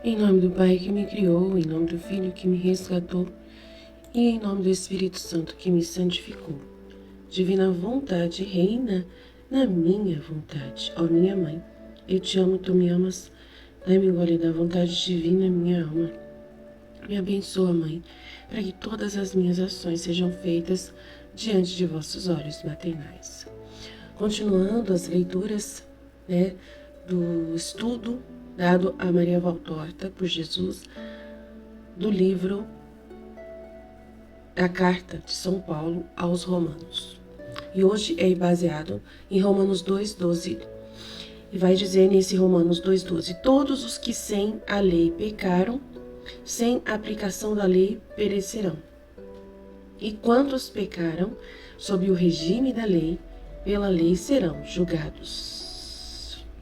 Em nome do Pai que me criou, em nome do Filho que me resgatou e em nome do Espírito Santo que me santificou. Divina vontade reina na minha vontade. Ó minha mãe, eu te amo, tu me amas. Dai-me gole da vontade divina, minha alma. Me abençoa, Mãe, para que todas as minhas ações sejam feitas diante de vossos olhos maternais. Continuando as leituras, do estudo dado a Maria Valtorta por Jesus, do livro da Carta de São Paulo aos Romanos. E hoje é baseado em Romanos 2,12. E vai dizer nesse Romanos 2,12: todos os que sem a lei pecaram, sem a aplicação da lei perecerão. E quantos pecaram sob o regime da lei, pela lei serão julgados.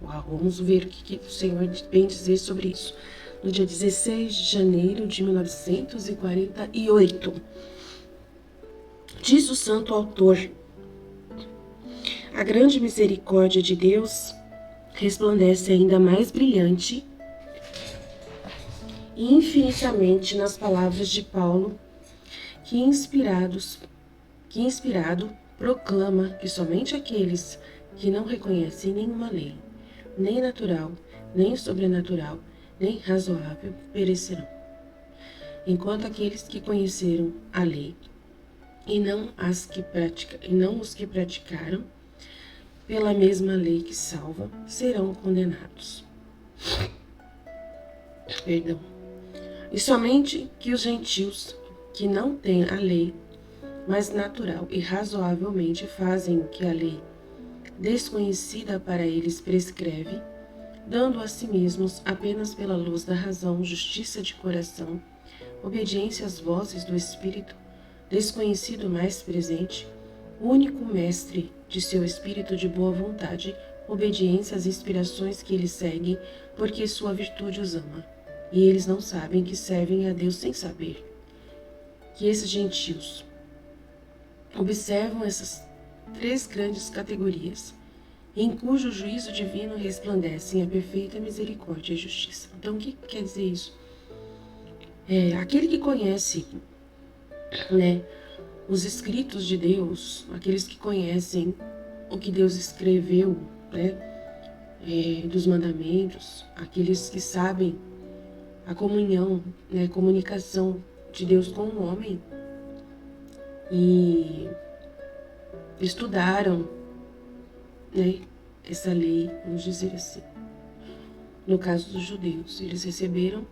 Uau, vamos ver o que o Senhor vem dizer sobre isso. No dia 16 de janeiro de 1948, diz o santo autor: a grande misericórdia de Deus resplandece ainda mais brilhante e infinitamente nas palavras de Paulo, que inspirado proclama que somente aqueles que não reconhecem nenhuma lei, nem natural, nem sobrenatural, nem razoável, perecerão. Enquanto aqueles que conheceram a lei e não os que praticaram, pela mesma lei que salva, serão condenados. E somente que os gentios que não têm a lei, mas natural e razoavelmente fazem o que a lei, desconhecida para eles, prescreve, dando a si mesmos, apenas pela luz da razão, justiça de coração, obediência às vozes do Espírito, desconhecido mais presente, único mestre de seu espírito de boa vontade, obediência às inspirações que eles seguem, porque sua virtude os ama. E eles não sabem que servem a Deus sem saber. Que esses gentios observam essas três grandes categorias, em cujo juízo divino resplandecem a perfeita misericórdia e justiça. Então, o que quer dizer isso? Aquele que conhece, os escritos de Deus, aqueles que conhecem o que Deus escreveu, dos mandamentos, aqueles que sabem a comunhão, comunicação de Deus com o homem e estudaram, essa lei, vamos dizer assim. No caso dos judeus, eles receberam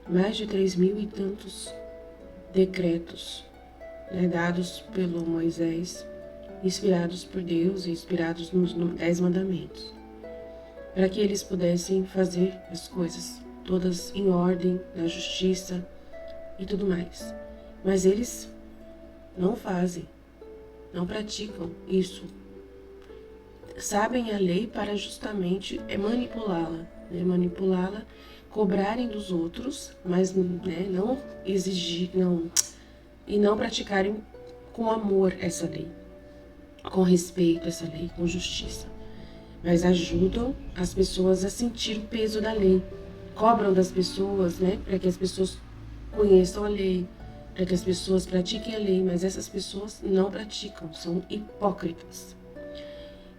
mais de 3.000 e tantos decretos, dados pelo Moisés, inspirados por Deus e inspirados nos 10 mandamentos, para que eles pudessem fazer as coisas todas em ordem, na justiça e tudo mais. Mas eles não fazem, não praticam isso. Sabem a lei para justamente manipulá-la, cobrarem dos outros, mas não exigir, e não praticarem com amor essa lei, com respeito essa lei, com justiça. Mas ajudam as pessoas a sentir o peso da lei, cobram das pessoas, para que as pessoas conheçam a lei, para que as pessoas pratiquem a lei, mas essas pessoas não praticam, são hipócritas.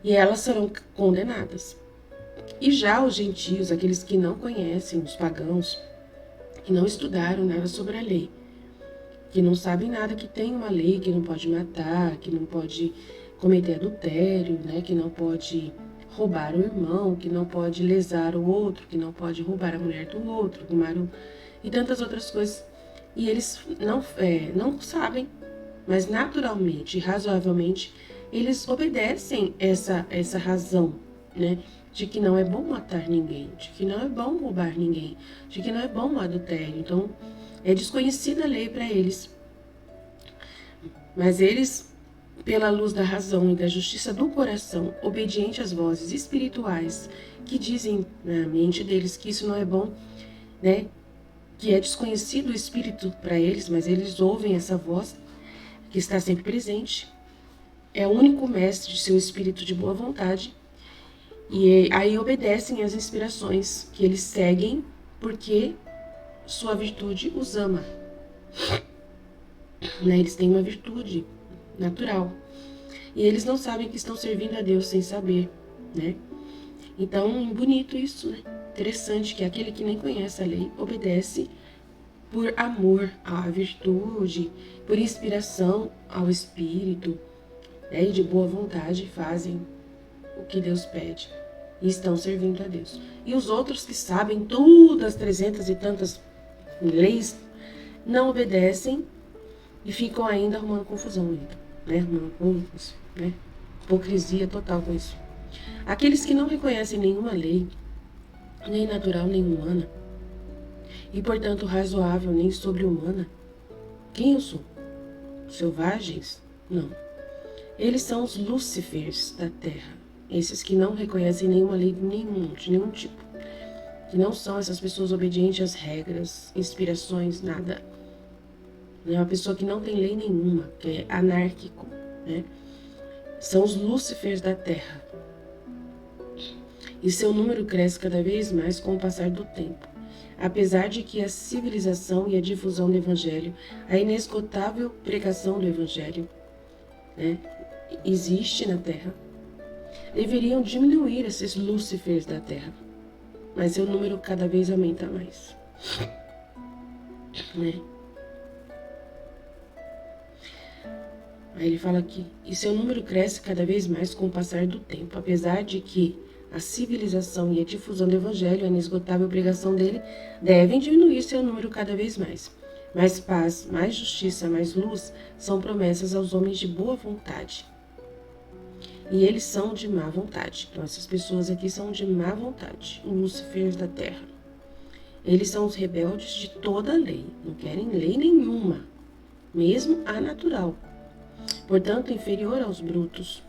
E elas serão condenadas. E já os gentios, aqueles que não conhecem, os pagãos, que não estudaram nada sobre a lei, que não sabem nada, que tem uma lei, que não pode matar, que não pode cometer adultério, que não pode roubar o irmão, que não pode lesar o outro, que não pode roubar a mulher do outro, e tantas outras coisas. E eles não sabem, mas naturalmente, razoavelmente, eles obedecem essa razão, de que não é bom matar ninguém, de que não é bom roubar ninguém, de que não é bom o adultério. Então, é desconhecida a lei para eles. Mas eles, pela luz da razão e da justiça do coração, obediente às vozes espirituais que dizem na mente deles que isso não é bom, que é desconhecido o Espírito para eles, mas eles ouvem essa voz que está sempre presente. É o único mestre de seu espírito de boa vontade. E aí obedecem às inspirações que eles seguem, porque sua virtude os ama. Né? Eles têm uma virtude natural. E eles não sabem que estão servindo a Deus sem saber, né? Então, bonito isso, né? Interessante que aquele que nem conhece a lei obedece por amor à virtude, por inspiração ao Espírito, né? E de boa vontade fazem o que Deus pede e estão servindo a Deus. E os outros que sabem todas as 300 e tantas leis não obedecem e ficam ainda arrumando confusão, né? Arrumando confusão, né? Hipocrisia total com isso. Aqueles que não reconhecem nenhuma lei, nem natural nem humana, e portanto razoável nem sobre-humana, quem eu sou? Selvagens? Não. Eles são os Lúcifers da terra, esses que não reconhecem nenhuma lei de nenhum tipo, que não são essas pessoas obedientes às regras, inspirações, nada. É uma pessoa que não tem lei nenhuma, que é anárquico, né? São os Lúcifers da terra. E seu número cresce cada vez mais com o passar do tempo. Apesar de que a civilização e a difusão do Evangelho, a inesgotável pregação do Evangelho, né, existe na Terra, deveriam diminuir esses Lúcifers da Terra. Mas seu número cada vez aumenta mais. Né? Aí ele fala aqui, e seu número cresce cada vez mais com o passar do tempo, apesar de que a civilização e a difusão do Evangelho, a inesgotável pregação dele, devem diminuir seu número cada vez mais. Mais paz, mais justiça, mais luz são promessas aos homens de boa vontade. E eles são de má vontade. Então essas pessoas aqui são de má vontade, os Lucifers da terra. Eles são os rebeldes de toda a lei, não querem lei nenhuma, mesmo a natural. Portanto, inferior aos brutos.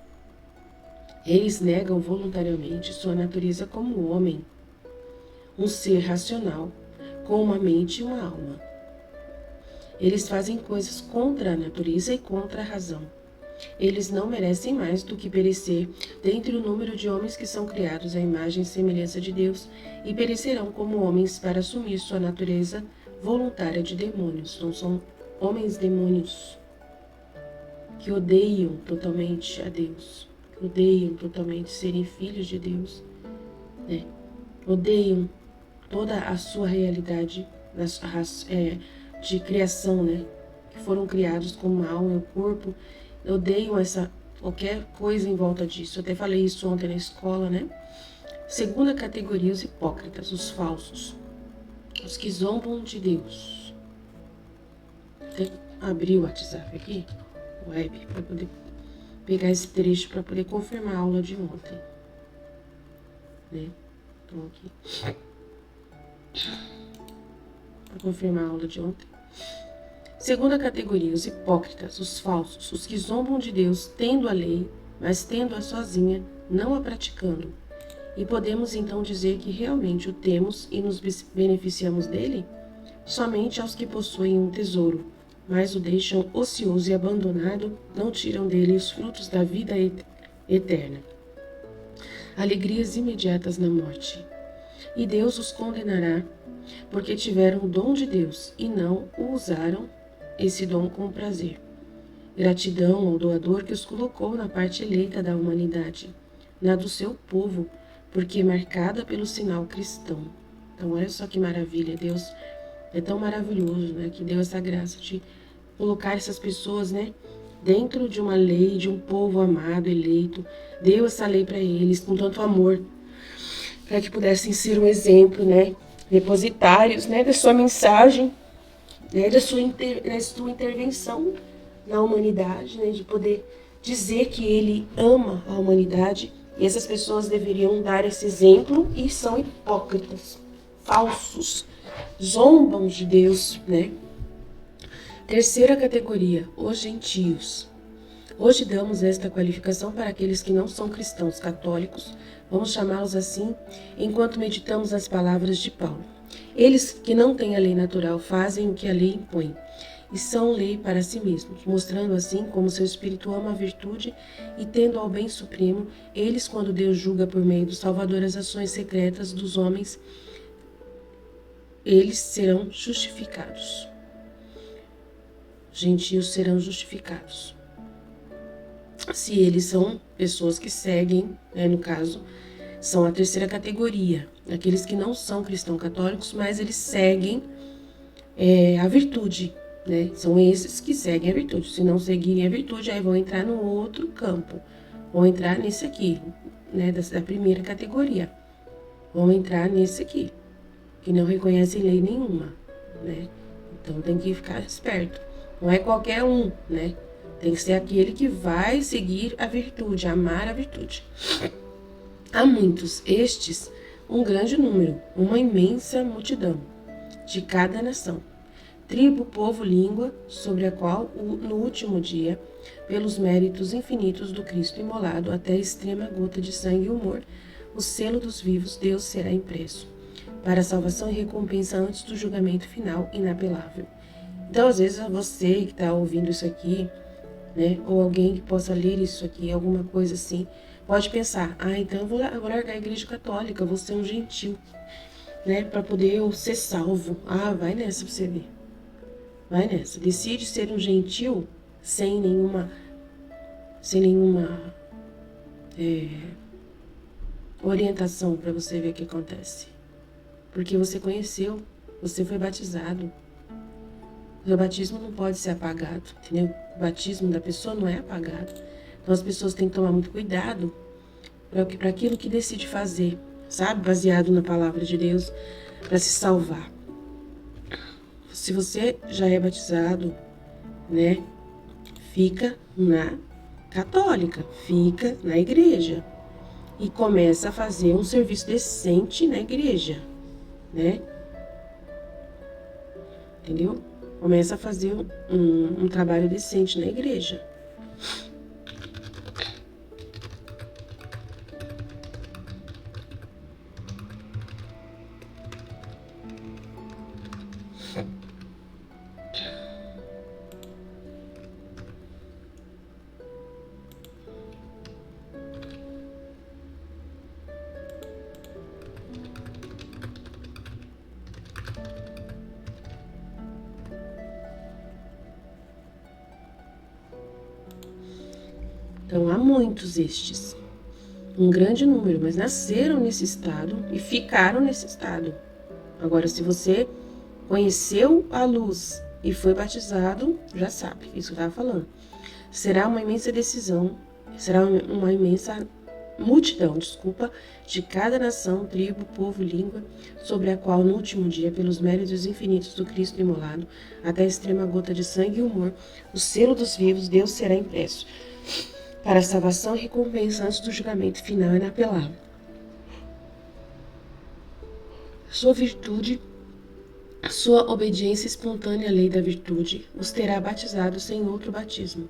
Eles negam voluntariamente sua natureza como homem, um ser racional, com uma mente e uma alma. Eles fazem coisas contra a natureza e contra a razão. Eles não merecem mais do que perecer dentre o número de homens que são criados à imagem e semelhança de Deus e perecerão como homens para assumir sua natureza voluntária de demônios. Então são homens demônios que odeiam totalmente a Deus, que odeiam totalmente serem filhos de Deus, né? Odeiam toda a sua realidade de criação, né? Que foram criados com uma alma e um corpo. Odeiam qualquer coisa em volta disso. Eu até falei isso ontem na escola, né? Segunda categoria, os hipócritas, os falsos, os que zombam de Deus. Até abri o WhatsApp aqui, o web, para poder pegar esse trecho para poder confirmar a aula de ontem, né? Então aqui para confirmar a aula de ontem. Segunda categoria, os hipócritas, os falsos, os que zombam de Deus, tendo a lei, mas tendo-a sozinha, não a praticando. E podemos então dizer que realmente o temos e nos beneficiamos dele? Somente aos que possuem um tesouro, mas o deixam ocioso e abandonado, não tiram dele os frutos da vida eterna. Alegrias imediatas na morte. E Deus os condenará, porque tiveram o dom de Deus e não o usaram esse dom com prazer. Gratidão ao doador que os colocou na parte eleita da humanidade, na do seu povo, porque marcada pelo sinal cristão. Então olha só que maravilha, Deus é tão maravilhoso, né, que deu essa graça de colocar essas pessoas, né, dentro de uma lei, de um povo amado, eleito, deu essa lei para eles com tanto amor, para que pudessem ser um exemplo, né, depositários, né, da sua mensagem, né, da sua intervenção na humanidade, né, de poder dizer que ele ama a humanidade. E essas pessoas deveriam dar esse exemplo e são hipócritas, falsos, zombam de Deus, né? Terceira categoria, os gentios. Hoje damos esta qualificação para aqueles que não são cristãos católicos, vamos chamá-los assim, enquanto meditamos as palavras de Paulo. Eles que não têm a lei natural fazem o que a lei impõe, e são lei para si mesmos, mostrando assim como seu espírito ama a virtude e tendo ao bem supremo, eles, quando Deus julga por meio do Salvador as ações secretas dos homens, eles serão justificados. Gentios serão justificados. Se eles são pessoas que seguem, né, no caso, são a terceira categoria, aqueles que não são cristãos católicos, mas eles seguem a virtude, né? São esses que seguem a virtude. Se não seguirem a virtude, aí vão entrar no outro campo, vão entrar nesse aqui, né, da primeira categoria, vão entrar nesse aqui, que não reconhecem lei nenhuma, né? Então tem que ficar esperto. Não é qualquer um, né? Tem que ser aquele que vai seguir a virtude, amar a virtude. Há muitos, estes, um grande número, uma imensa multidão, de cada nação, tribo, povo, língua, sobre a qual, no último dia, pelos méritos infinitos do Cristo imolado, até a extrema gota de sangue e humor, o selo dos vivos, Deus será impresso, para a salvação e recompensa antes do julgamento final inapelável. Então, às vezes, você que está ouvindo isso aqui, né, ou alguém que possa ler isso aqui, alguma coisa assim, pode pensar, então eu vou largar a igreja católica, eu vou ser um gentil, né, para poder eu ser salvo. Vai nessa pra você ver. Vai nessa. Decide ser um gentil sem nenhuma orientação para você ver o que acontece. Porque você conheceu, você foi batizado. O seu batismo não pode ser apagado, entendeu? O batismo da pessoa não é apagado. Então as pessoas têm que tomar muito cuidado para aquilo que decide fazer, sabe? Baseado na palavra de Deus, para se salvar. Se você já é batizado, né? Fica na católica, fica na igreja. E começa a fazer um serviço decente na igreja, né? Entendeu? Começa a fazer um trabalho decente na igreja. Então, há muitos estes, um grande número, mas nasceram nesse estado e ficaram nesse estado. Agora, se você conheceu a luz e foi batizado, já sabe, isso que eu estava falando. Será uma imensa decisão, será uma imensa multidão, de cada nação, tribo, povo, língua, sobre a qual no último dia, pelos méritos infinitos do Cristo imolado, até a extrema gota de sangue e humor, o selo dos vivos, Deus será impresso, para a salvação e recompensa antes do julgamento final inapelável. Sua virtude, sua obediência espontânea à lei da virtude, os terá batizados sem outro batismo,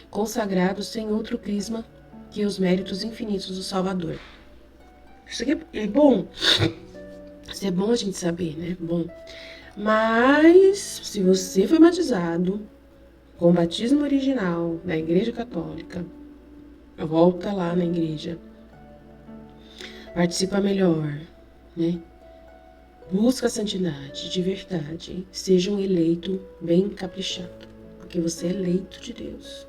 consagrados sem outro crisma que os méritos infinitos do Salvador. Isso aqui é bom. Isso é bom a gente saber, né? Bom. Mas, se você foi batizado com o batismo original da Igreja Católica, volta lá na igreja. Participa melhor, né? Busca a santidade de verdade. Seja um eleito bem caprichado, porque você é eleito de Deus.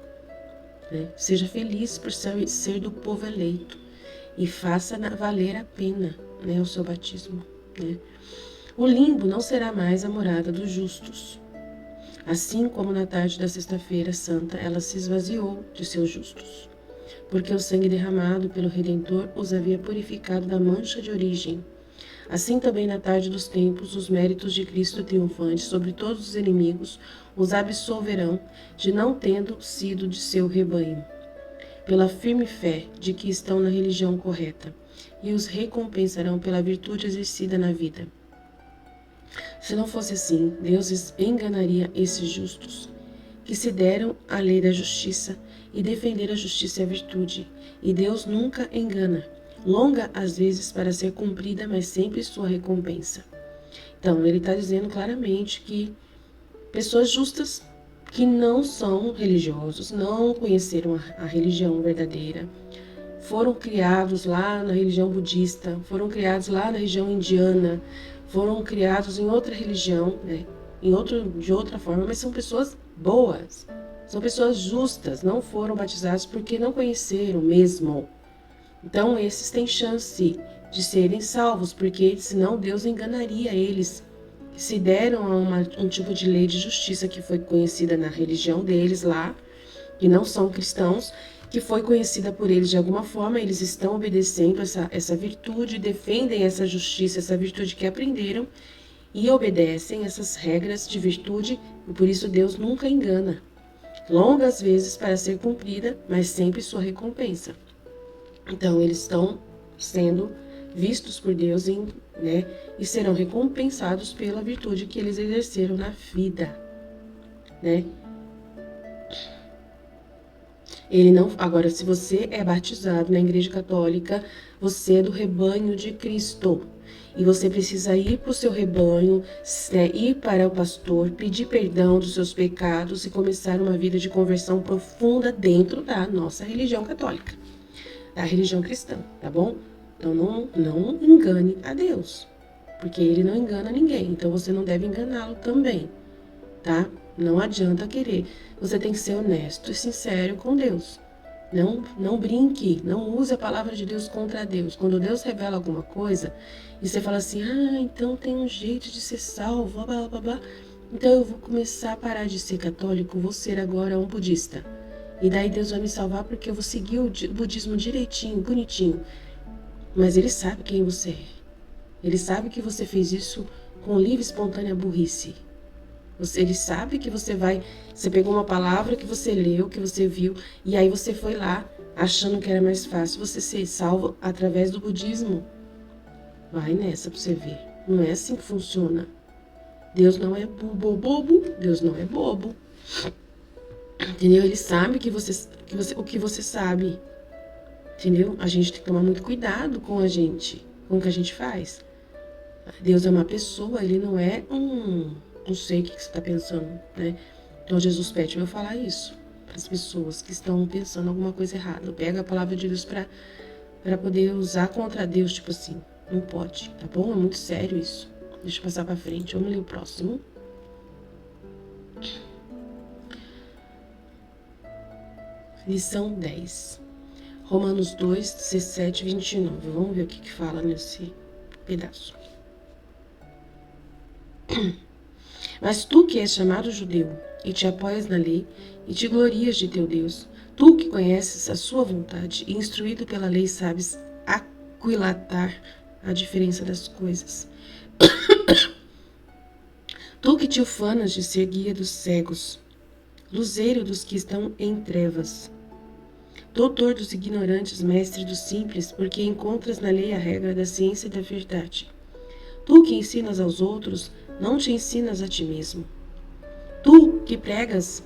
Né? Seja feliz por ser do povo eleito e faça valer a pena, né, o seu batismo. Né? O limbo não será mais a morada dos justos. Assim como na tarde da sexta-feira santa ela se esvaziou de seus justos, porque o sangue derramado pelo Redentor os havia purificado da mancha de origem. Assim também na tarde dos tempos os méritos de Cristo triunfante sobre todos os inimigos os absolverão de não tendo sido de seu rebanho, pela firme fé de que estão na religião correta, e os recompensarão pela virtude exercida na vida. Se não fosse assim, Deus enganaria esses justos, que se deram à lei da justiça, e defender a justiça e a virtude. E Deus nunca engana, longa às vezes para ser cumprida, mas sempre sua recompensa. Então, ele está dizendo claramente que pessoas justas que não são religiosos, não conheceram a religião verdadeira, foram criados lá na religião budista, foram criados lá na região indiana, foram criados em outra religião, né? De outra forma, mas são pessoas boas, são pessoas justas, não foram batizados porque não conheceram mesmo. Então, esses têm chance de serem salvos, porque senão Deus enganaria eles. Se deram a um tipo de lei de justiça que foi conhecida na religião deles lá, que não são cristãos, que foi conhecida por eles de alguma forma, eles estão obedecendo essa virtude, defendem essa justiça, essa virtude que aprenderam e obedecem essas regras de virtude, e por isso Deus nunca engana. Longas vezes para ser cumprida, mas sempre sua recompensa. Então, eles estão sendo vistos por Deus, né, e serão recompensados pela virtude que eles exerceram na vida, né? Agora, se você é batizado na Igreja Católica, você é do rebanho de Cristo. E você precisa ir para o seu rebanho, né, ir para o pastor, pedir perdão dos seus pecados e começar uma vida de conversão profunda dentro da nossa religião católica, da religião cristã, tá bom? Então não engane a Deus, porque Ele não engana ninguém, então você não deve enganá-lo também, tá? Não adianta querer. Você tem que ser honesto e sincero com Deus. Não brinque, não use a palavra de Deus contra Deus. Quando Deus revela alguma coisa e você fala assim, então tem um jeito de ser salvo, blá, blá, blá, blá. Então eu vou começar a parar de ser católico, vou ser agora um budista. E daí Deus vai me salvar porque eu vou seguir o budismo direitinho, bonitinho. Mas Ele sabe quem você é. Ele sabe que você fez isso com livre e espontânea burrice. Ele sabe que você pegou uma palavra que você leu, que você viu, e aí você foi lá achando que era mais fácil você ser salvo através do budismo. Vai nessa pra você ver. Não é assim que funciona. Deus não é bobo. Deus não é bobo. Entendeu? Ele sabe o que você sabe. Entendeu? A gente tem que tomar muito cuidado com o que a gente faz. Deus é uma pessoa, Ele não é não sei o que você está pensando, né? Então Jesus pede para eu falar isso para as pessoas que estão pensando alguma coisa errada. Pega a palavra de Deus para poder usar contra Deus, tipo assim. Não pode, tá bom? É muito sério isso. Deixa eu passar para frente. Vamos ler o próximo. Lição 10. Romanos 2, 17 e 29. Vamos ver o que fala nesse pedaço. Mas tu que és chamado judeu, e te apoias na lei, e te glorias de teu Deus, tu que conheces a sua vontade, e instruído pela lei sabes aquilatar a diferença das coisas. Tu que te ufanas de ser guia dos cegos, luzeiro dos que estão em trevas, doutor dos ignorantes, mestre dos simples, porque encontras na lei a regra da ciência e da verdade. Tu que ensinas aos outros, não te ensinas a ti mesmo. Tu que pregas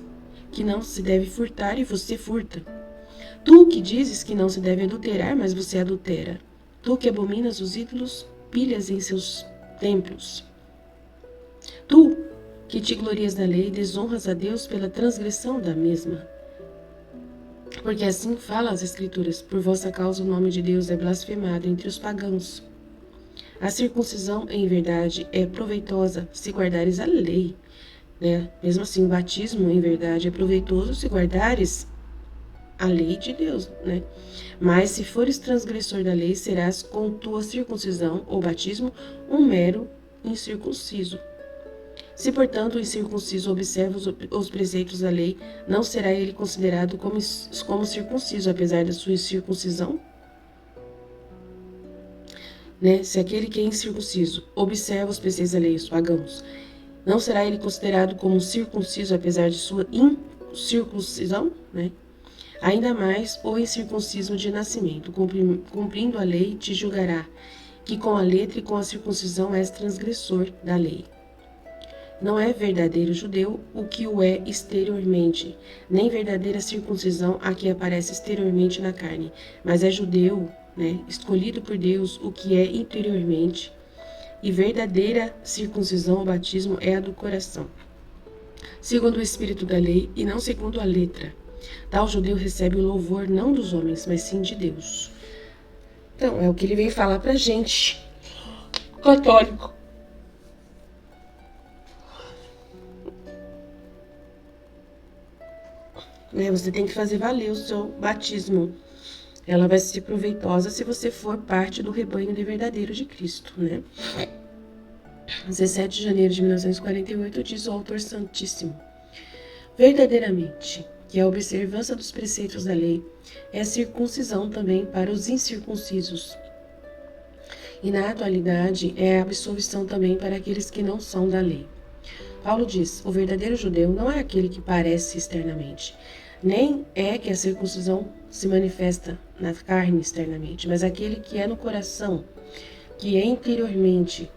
que não se deve furtar e você furta. Tu que dizes que não se deve adulterar, mas você adultera. Tu que abominas os ídolos, pilhas em seus templos. Tu que te glorias da lei, desonras a Deus pela transgressão da mesma. Porque assim fala as Escrituras, por vossa causa o nome de Deus é blasfemado entre os pagãos. A circuncisão, em verdade, é proveitosa se guardares a lei, né? Mesmo assim, o batismo, em verdade, é proveitoso se guardares a lei de Deus, né? Mas se fores transgressor da lei, serás com tua circuncisão ou batismo um mero incircunciso. Se, portanto, o incircunciso observa os preceitos da lei, não será ele considerado como circunciso, apesar da sua circuncisão? Né? Se aquele que é incircunciso observa os preceitos da lei, os pagãos, não será ele considerado como circunciso, apesar de sua incircuncisão? Né? Ainda mais o incircunciso de nascimento, cumprindo a lei, te julgará, que com a letra e com a circuncisão és transgressor da lei. Não é verdadeiro judeu o que o é exteriormente, nem verdadeira circuncisão a que aparece exteriormente na carne, mas é judeu, né, escolhido por Deus o que é interiormente, e verdadeira circuncisão, o batismo, é a do coração, segundo o espírito da lei e não segundo a letra. Tal judeu recebe o louvor não dos homens, mas sim de Deus. Então, é o que ele vem falar pra gente, católico. né? Você tem que fazer valer o seu batismo. Ela vai ser proveitosa se você for parte do rebanho de verdadeiro de Cristo, né? 17 de janeiro de 1948 diz o autor santíssimo: verdadeiramente, que a observância dos preceitos da lei é circuncisão também para os incircuncisos. E na atualidade é absolvição também para aqueles que não são da lei. Paulo diz: o verdadeiro judeu não é aquele que parece externamente, nem é que a circuncisão se manifesta na carne externamente, mas aquele que é no coração, que é interiormente.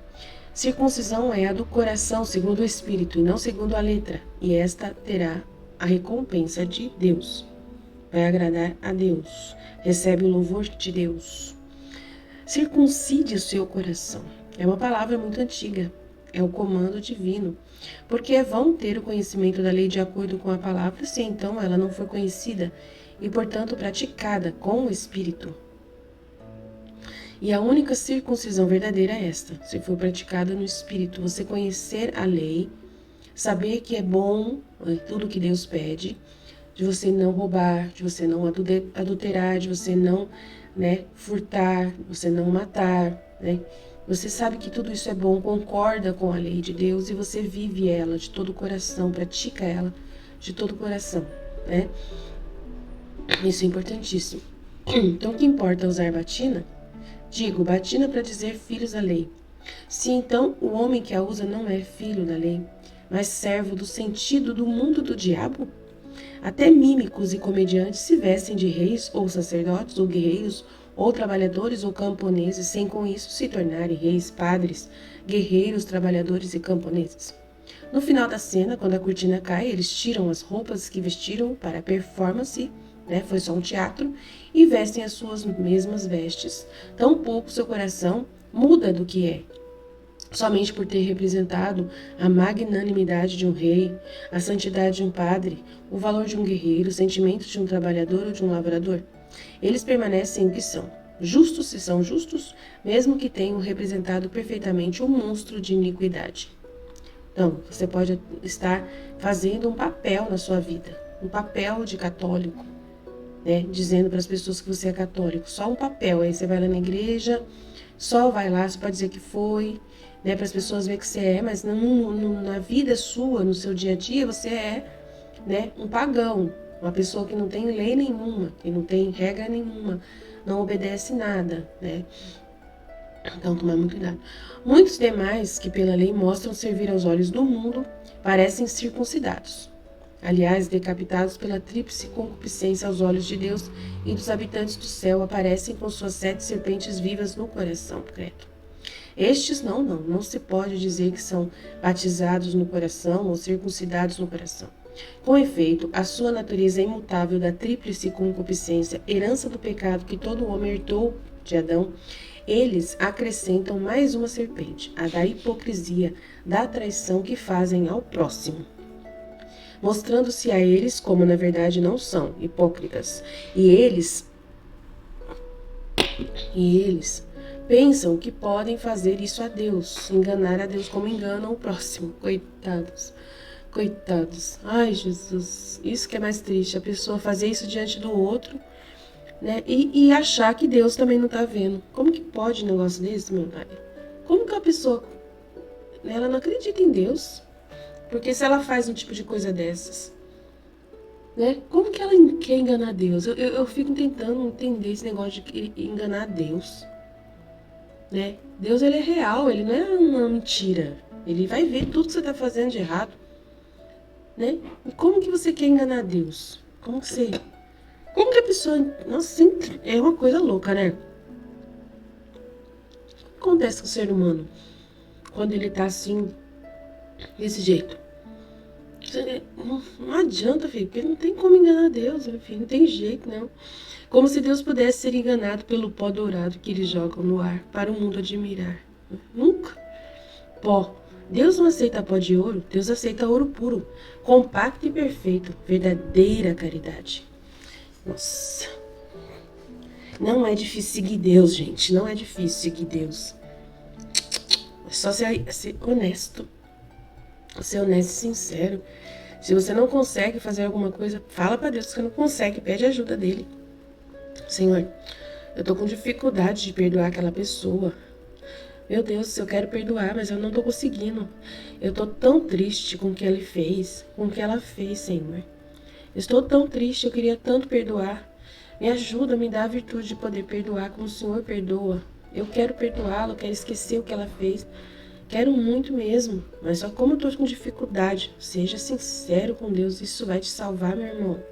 Circuncisão é a do coração, segundo o Espírito, e não segundo a letra, e esta terá a recompensa de Deus. Vai agradar a Deus, recebe o louvor de Deus. Circuncide o seu coração. É uma palavra muito antiga, é o comando divino, porque é vão ter o conhecimento da lei de acordo com a palavra, se então ela não for conhecida e, portanto, praticada com o Espírito. E a única circuncisão verdadeira é esta, se for praticada no Espírito, você conhecer a lei, saber que é bom tudo que Deus pede, de você não roubar, de você não adulterar, de você não, né, furtar, você não matar, né? Você sabe que tudo isso é bom, concorda com a lei de Deus e você vive ela de todo o coração, pratica ela de todo o coração, né? Isso é importantíssimo. Então, o que importa é usar batina? Digo, batina para dizer filhos da lei. Se então o homem que a usa não é filho da lei, mas servo do sentido do mundo do diabo, até mímicos e comediantes se vestem de reis ou sacerdotes ou guerreiros ou trabalhadores ou camponeses, sem com isso se tornarem reis, padres, guerreiros, trabalhadores e camponeses. No final da cena, quando a cortina cai, eles tiram as roupas que vestiram para a performance, né, foi só um teatro, e vestem as suas mesmas vestes. Tampouco seu coração muda do que é, somente por ter representado a magnanimidade de um rei, a santidade de um padre, o valor de um guerreiro, os sentimentos de um trabalhador ou de um lavrador. Eles permanecem o que são, justos se são justos, mesmo que tenham representado perfeitamente o monstro de iniquidade. Então, você pode estar fazendo um papel na sua vida, um papel de católico, né? Dizendo para as pessoas que você é católico, só um papel. Aí você vai lá na igreja, só vai lá, só pode dizer que foi, né? Para as pessoas verem que você é, mas na vida sua, no seu dia a dia, você é, né, um pagão, uma pessoa que não tem lei nenhuma, que não tem regra nenhuma, não obedece nada, né? Então, tomar muito cuidado. Muitos demais que pela lei mostram servir aos olhos do mundo parecem circuncidados. Aliás, decapitados pela tríplice concupiscência aos olhos de Deus e dos habitantes do céu, aparecem com suas 7 serpentes vivas no coração, credo. Estes não se pode dizer que são batizados no coração ou circuncidados no coração. Com efeito, a sua natureza é imutável da tríplice concupiscência, herança do pecado que todo homem herdou de Adão, eles acrescentam mais uma serpente, a da hipocrisia, da traição que fazem ao próximo, mostrando-se a eles como na verdade não são hipócritas. E eles pensam que podem fazer isso a Deus, enganar a Deus como enganam o próximo. Coitados. Ai, Jesus, isso que é mais triste, a pessoa fazer isso diante do outro, né? E achar que Deus também não tá vendo. Como que pode um negócio desse, meu pai? Como que a pessoa, né, ela não acredita em Deus? Porque se ela faz um tipo de coisa dessas, né? Como que ela quer enganar Deus? Eu fico tentando entender esse negócio de enganar Deus, né? Deus, ele é real, ele não é uma mentira. Ele vai ver tudo que você tá fazendo de errado, né? E como que você quer enganar Deus? Como que a pessoa... Nossa, é uma coisa louca, né? O que acontece com o ser humano quando ele tá assim, desse jeito? Não adianta, filho, porque não tem como enganar Deus, meu filho, não tem jeito, não. Como se Deus pudesse ser enganado pelo pó dourado que eles jogam no ar para o mundo admirar. Nunca. Pó. Deus não aceita pó de ouro, Deus aceita ouro puro, compacto e perfeito, verdadeira caridade. Nossa. Não é difícil seguir Deus, gente, não é difícil seguir Deus. É só ser honesto. Ser honesto e sincero. Se você não consegue fazer alguma coisa, fala para Deus que você não consegue, pede ajuda dele. Senhor, eu tô com dificuldade de perdoar aquela pessoa. Meu Deus, eu quero perdoar, mas eu não tô conseguindo. Eu tô tão triste com o que ele fez, com o que ela fez, Senhor. Eu estou tão triste, eu queria tanto perdoar. Me ajuda, me dá a virtude de poder perdoar como o Senhor perdoa. Eu quero perdoá-lo, quero esquecer o que ela fez. Quero muito mesmo, mas só como eu tô com dificuldade. Seja sincero com Deus, isso vai te salvar, meu irmão.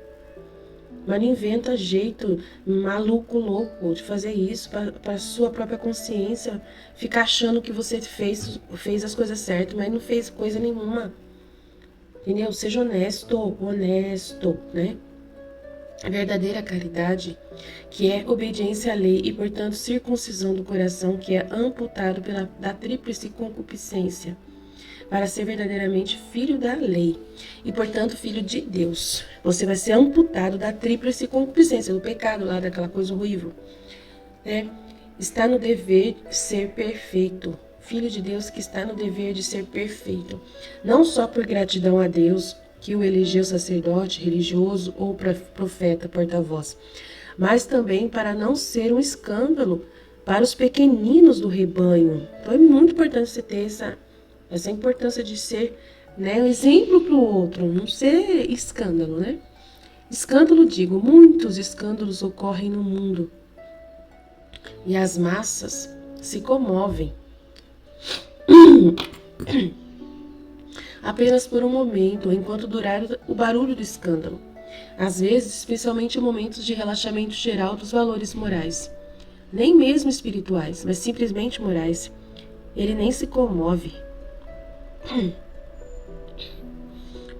Mas não inventa jeito maluco, louco de fazer isso para sua própria consciência. Ficar achando que você fez as coisas certas, mas não fez coisa nenhuma. Entendeu? Seja honesto, né? A verdadeira caridade, que é obediência à lei e, portanto, circuncisão do coração, que é amputado da tríplice concupiscência, para ser verdadeiramente filho da lei e, portanto, filho de Deus. Você vai ser amputado da tríplice concupiscência, do pecado lá, daquela coisa horrível. Né? Está no dever de ser perfeito. Filho de Deus que está no dever de ser perfeito. Não só por gratidão a Deus, que o elegeu sacerdote, religioso ou profeta, porta-voz, mas também para não ser um escândalo para os pequeninos do rebanho. Então é muito importante você ter essa importância de ser, né, um exemplo para o outro, não ser escândalo, né? Escândalo, digo, muitos escândalos ocorrem no mundo e as massas se comovem. Apenas por um momento, enquanto durar o barulho do escândalo. Às vezes, especialmente em momentos de relaxamento geral dos valores morais. Nem mesmo espirituais, mas simplesmente morais. Ele nem se comove.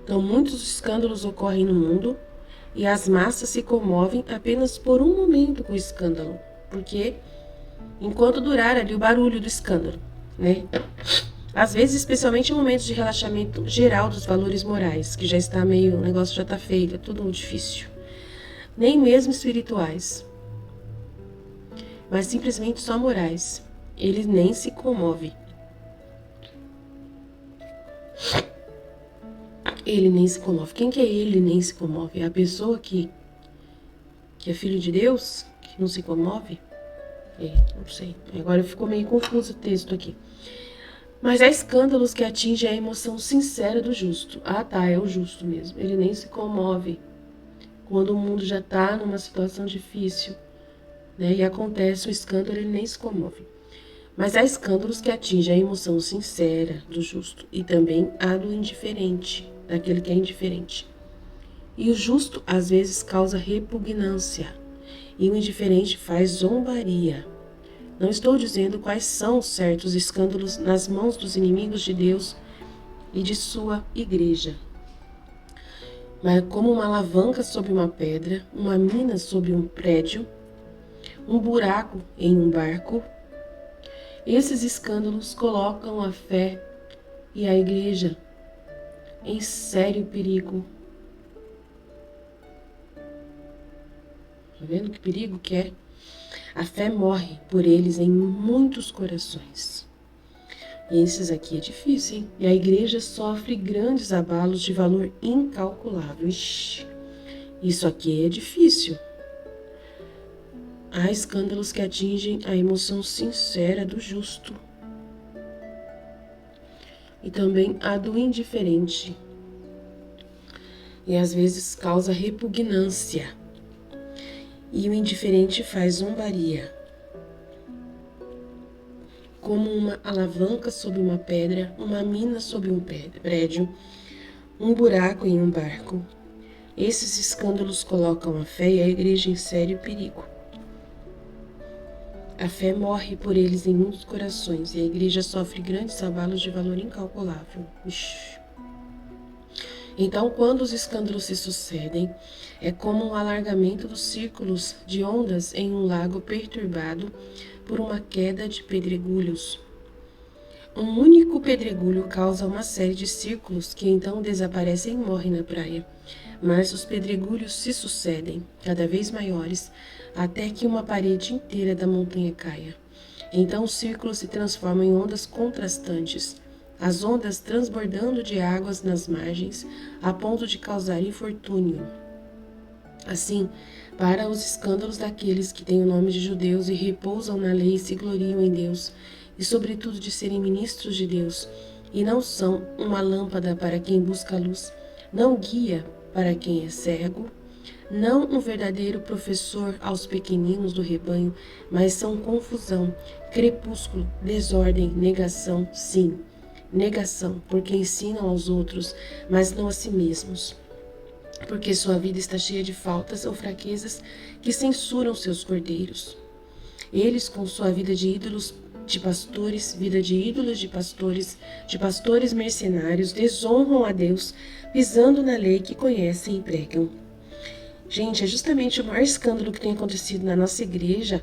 Então, muitos escândalos ocorrem no mundo e as massas se comovem apenas por um momento com o escândalo. Porque, enquanto durar ali o barulho do escândalo, né? Às vezes, especialmente em momentos de relaxamento geral dos valores morais, que já está meio, o negócio já está feio, é tudo muito difícil. Nem mesmo espirituais, mas simplesmente só morais. Ele nem se comove. Ele nem se comove. Quem que é ele nem se comove? É a pessoa que é filho de Deus, que não se comove? Não sei. Agora ficou meio confuso o texto aqui. Mas há escândalos que atingem a emoção sincera do justo. Ah, tá, é o justo mesmo. Ele nem se comove quando o mundo já está numa situação difícil, né? E acontece um escândalo, ele nem se comove. Mas há escândalos que atingem a emoção sincera do justo e também a do indiferente, daquele que é indiferente. E o justo, às vezes, causa repugnância e o indiferente faz zombaria. Não estou dizendo quais são certos escândalos nas mãos dos inimigos de Deus e de sua igreja. Mas como uma alavanca sobre uma pedra, uma mina sobre um prédio, um buraco em um barco, esses escândalos colocam a fé e a igreja em sério perigo. Tá vendo que perigo que é? A fé morre por eles em muitos corações. E esses aqui é difícil, hein? E a igreja sofre grandes abalos de valor incalculável. Ixi, isso aqui é difícil. Há escândalos que atingem a emoção sincera do justo. E também a do indiferente. E às vezes causa repugnância. E o indiferente faz zombaria. Como uma alavanca sobre uma pedra, uma mina sobre um prédio, um buraco em um barco. Esses escândalos colocam a fé e a igreja em sério perigo. A fé morre por eles em muitos corações e a igreja sofre grandes abalos de valor incalculável. Ixi. Então, quando os escândalos se sucedem, é como um alargamento dos círculos de ondas em um lago perturbado por uma queda de pedregulhos. Um único pedregulho causa uma série de círculos que então desaparecem e morrem na praia. Mas os pedregulhos se sucedem, cada vez maiores, até que uma parede inteira da montanha caia. Então os círculos se transformam em ondas contrastantes, as ondas transbordando de águas nas margens, a ponto de causar infortúnio. Assim, para os escândalos daqueles que têm o nome de judeus e repousam na lei e se gloriam em Deus, e sobretudo de serem ministros de Deus, e não são uma lâmpada para quem busca a luz, não guia para quem é cego, não um verdadeiro professor aos pequeninos do rebanho, mas são confusão, crepúsculo, desordem, negação, sim, negação, porque ensinam aos outros, mas não a si mesmos. Porque sua vida está cheia de faltas ou fraquezas que censuram seus cordeiros. Eles, com sua vida de ídolos de pastores, vida de ídolos de pastores mercenários, desonram a Deus, pisando na lei que conhecem e pregam. Gente, é justamente o maior escândalo que tem acontecido na nossa igreja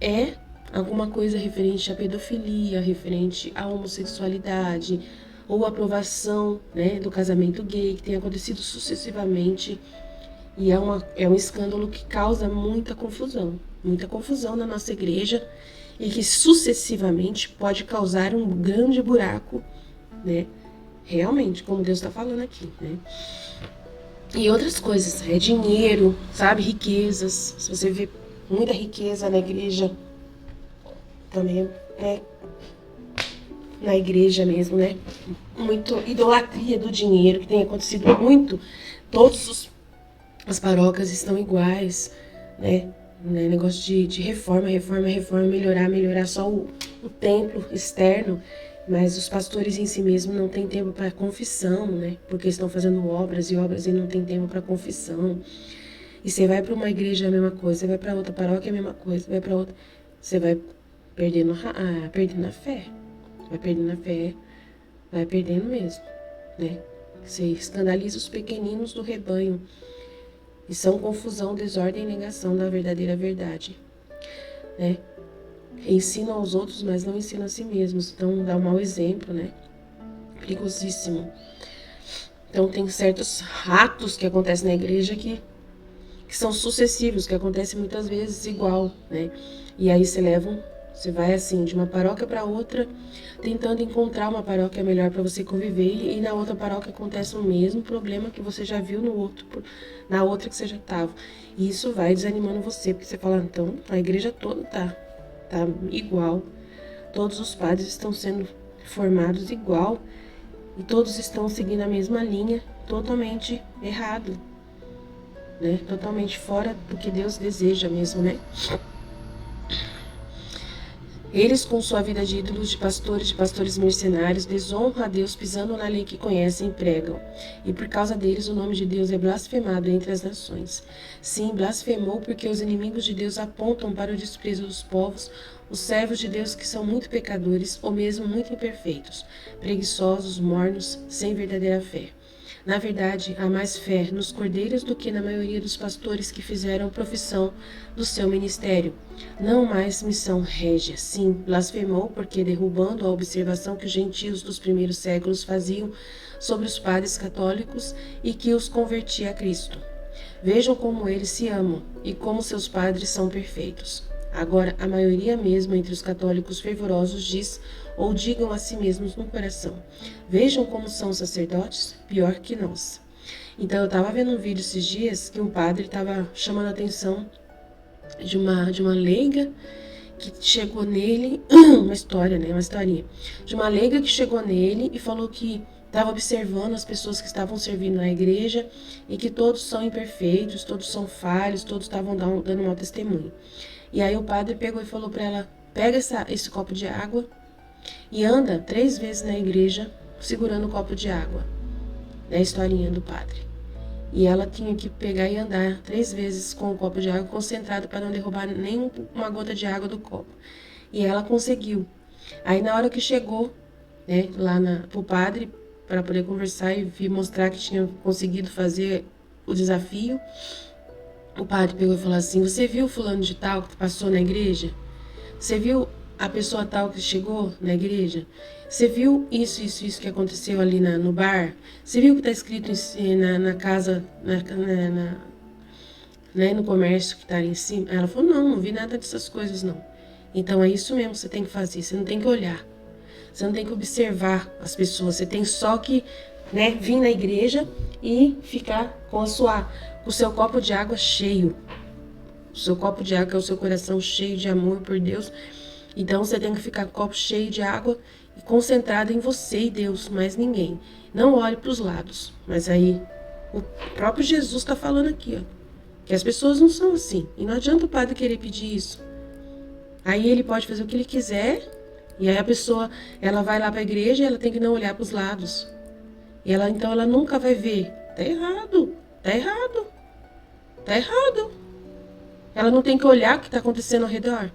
é alguma coisa referente à pedofilia, referente à homossexualidade, ou aprovação, né, do casamento gay, que tem acontecido sucessivamente. E é um escândalo que causa muita confusão na nossa igreja, e que sucessivamente pode causar um grande buraco, né? Realmente, como Deus está falando aqui, né? E outras coisas, dinheiro, sabe? Riquezas. Se você vê muita riqueza na igreja, também na igreja mesmo, né? Muito idolatria do dinheiro, que tem acontecido muito. Todas as paróquias estão iguais, né? Negócio de reforma, melhorar só o templo externo, mas os pastores em si mesmos não têm tempo para confissão, né? Porque estão fazendo obras e não tem tempo para confissão. E você vai para uma igreja, é a mesma coisa, você vai para outra paróquia, é a mesma coisa, vai para outra, você vai perdendo a fé, vai perdendo mesmo, né? Você escandaliza os pequeninos do rebanho. E são confusão, desordem e negação da verdadeira verdade, né? Ensinam aos outros, mas não ensinam a si mesmos. Então, dá um mau exemplo, né? Perigosíssimo. Então, tem certos atos que acontecem na igreja que são sucessivos, que acontecem muitas vezes igual, né? E aí você vai assim, de uma paróquia para outra, tentando encontrar uma paróquia melhor para você conviver, e na outra paróquia acontece o mesmo problema que você já viu na outra que você já estava. E isso vai desanimando você, porque você fala, então, a igreja toda tá igual, todos os padres estão sendo formados igual, e todos estão seguindo a mesma linha, totalmente errado, né? Totalmente fora do que Deus deseja mesmo, né? Eles, com sua vida de ídolos, de pastores mercenários, desonram a Deus pisando na lei que conhecem e pregam. E por causa deles o nome de Deus é blasfemado entre as nações. Sim, blasfemou porque os inimigos de Deus apontam para o desprezo dos povos, os servos de Deus que são muito pecadores ou mesmo muito imperfeitos, preguiçosos, mornos, sem verdadeira fé. Na verdade, há mais fé nos cordeiros do que na maioria dos pastores que fizeram profissão do seu ministério. Não mais missão régia. Sim, blasfemou porque, derrubando a observação que os gentios dos primeiros séculos faziam sobre os padres católicos e que os convertia a Cristo. Vejam como eles se amam e como seus padres são perfeitos. Agora, a maioria mesmo entre os católicos fervorosos diz ou digam a si mesmos no coração: vejam como são os sacerdotes, pior que nós. Então eu estava vendo um vídeo esses dias que um padre estava chamando a atenção de uma leiga que chegou nele, uma historinha, de uma leiga que chegou nele e falou que estava observando as pessoas que estavam servindo na igreja e que todos são imperfeitos, todos são falhos, todos estavam dando mau testemunho. E aí o padre pegou e falou para ela: pega esse copo de água e anda 3 vezes na igreja segurando o copo de água. É a historinha do padre. E ela tinha que pegar e andar 3 vezes com o copo de água concentrado para não derrubar nem uma gota de água do copo. E ela conseguiu. Aí na hora que chegou, né, lá pro padre para poder conversar e mostrar que tinha conseguido fazer o desafio, o padre pegou e falou assim: você viu o fulano de tal que passou na igreja? Você viu a pessoa tal que chegou na igreja? Você viu isso que aconteceu ali no bar? Você viu o que está escrito na casa, né, no comércio que está ali em cima? Ela falou: não vi nada dessas coisas não. Então é isso mesmo que você tem que fazer, você não tem que olhar. Você não tem que observar as pessoas. Você tem só que, né, vir na igreja e ficar com o seu copo de água cheio. O seu copo de água é o seu coração cheio de amor por Deus. Então você tem que ficar com o copo cheio de água e concentrado em você e Deus, mais ninguém. Não olhe para os lados. Mas aí o próprio Jesus está falando aqui, ó, que as pessoas não são assim. E não adianta o padre querer pedir isso. Aí ele pode fazer o que ele quiser. E aí a pessoa, ela vai lá para a igreja e ela tem que não olhar para os lados. E então ela nunca vai ver. Tá errado, tá errado, tá errado. Ela não tem que olhar o que está acontecendo ao redor.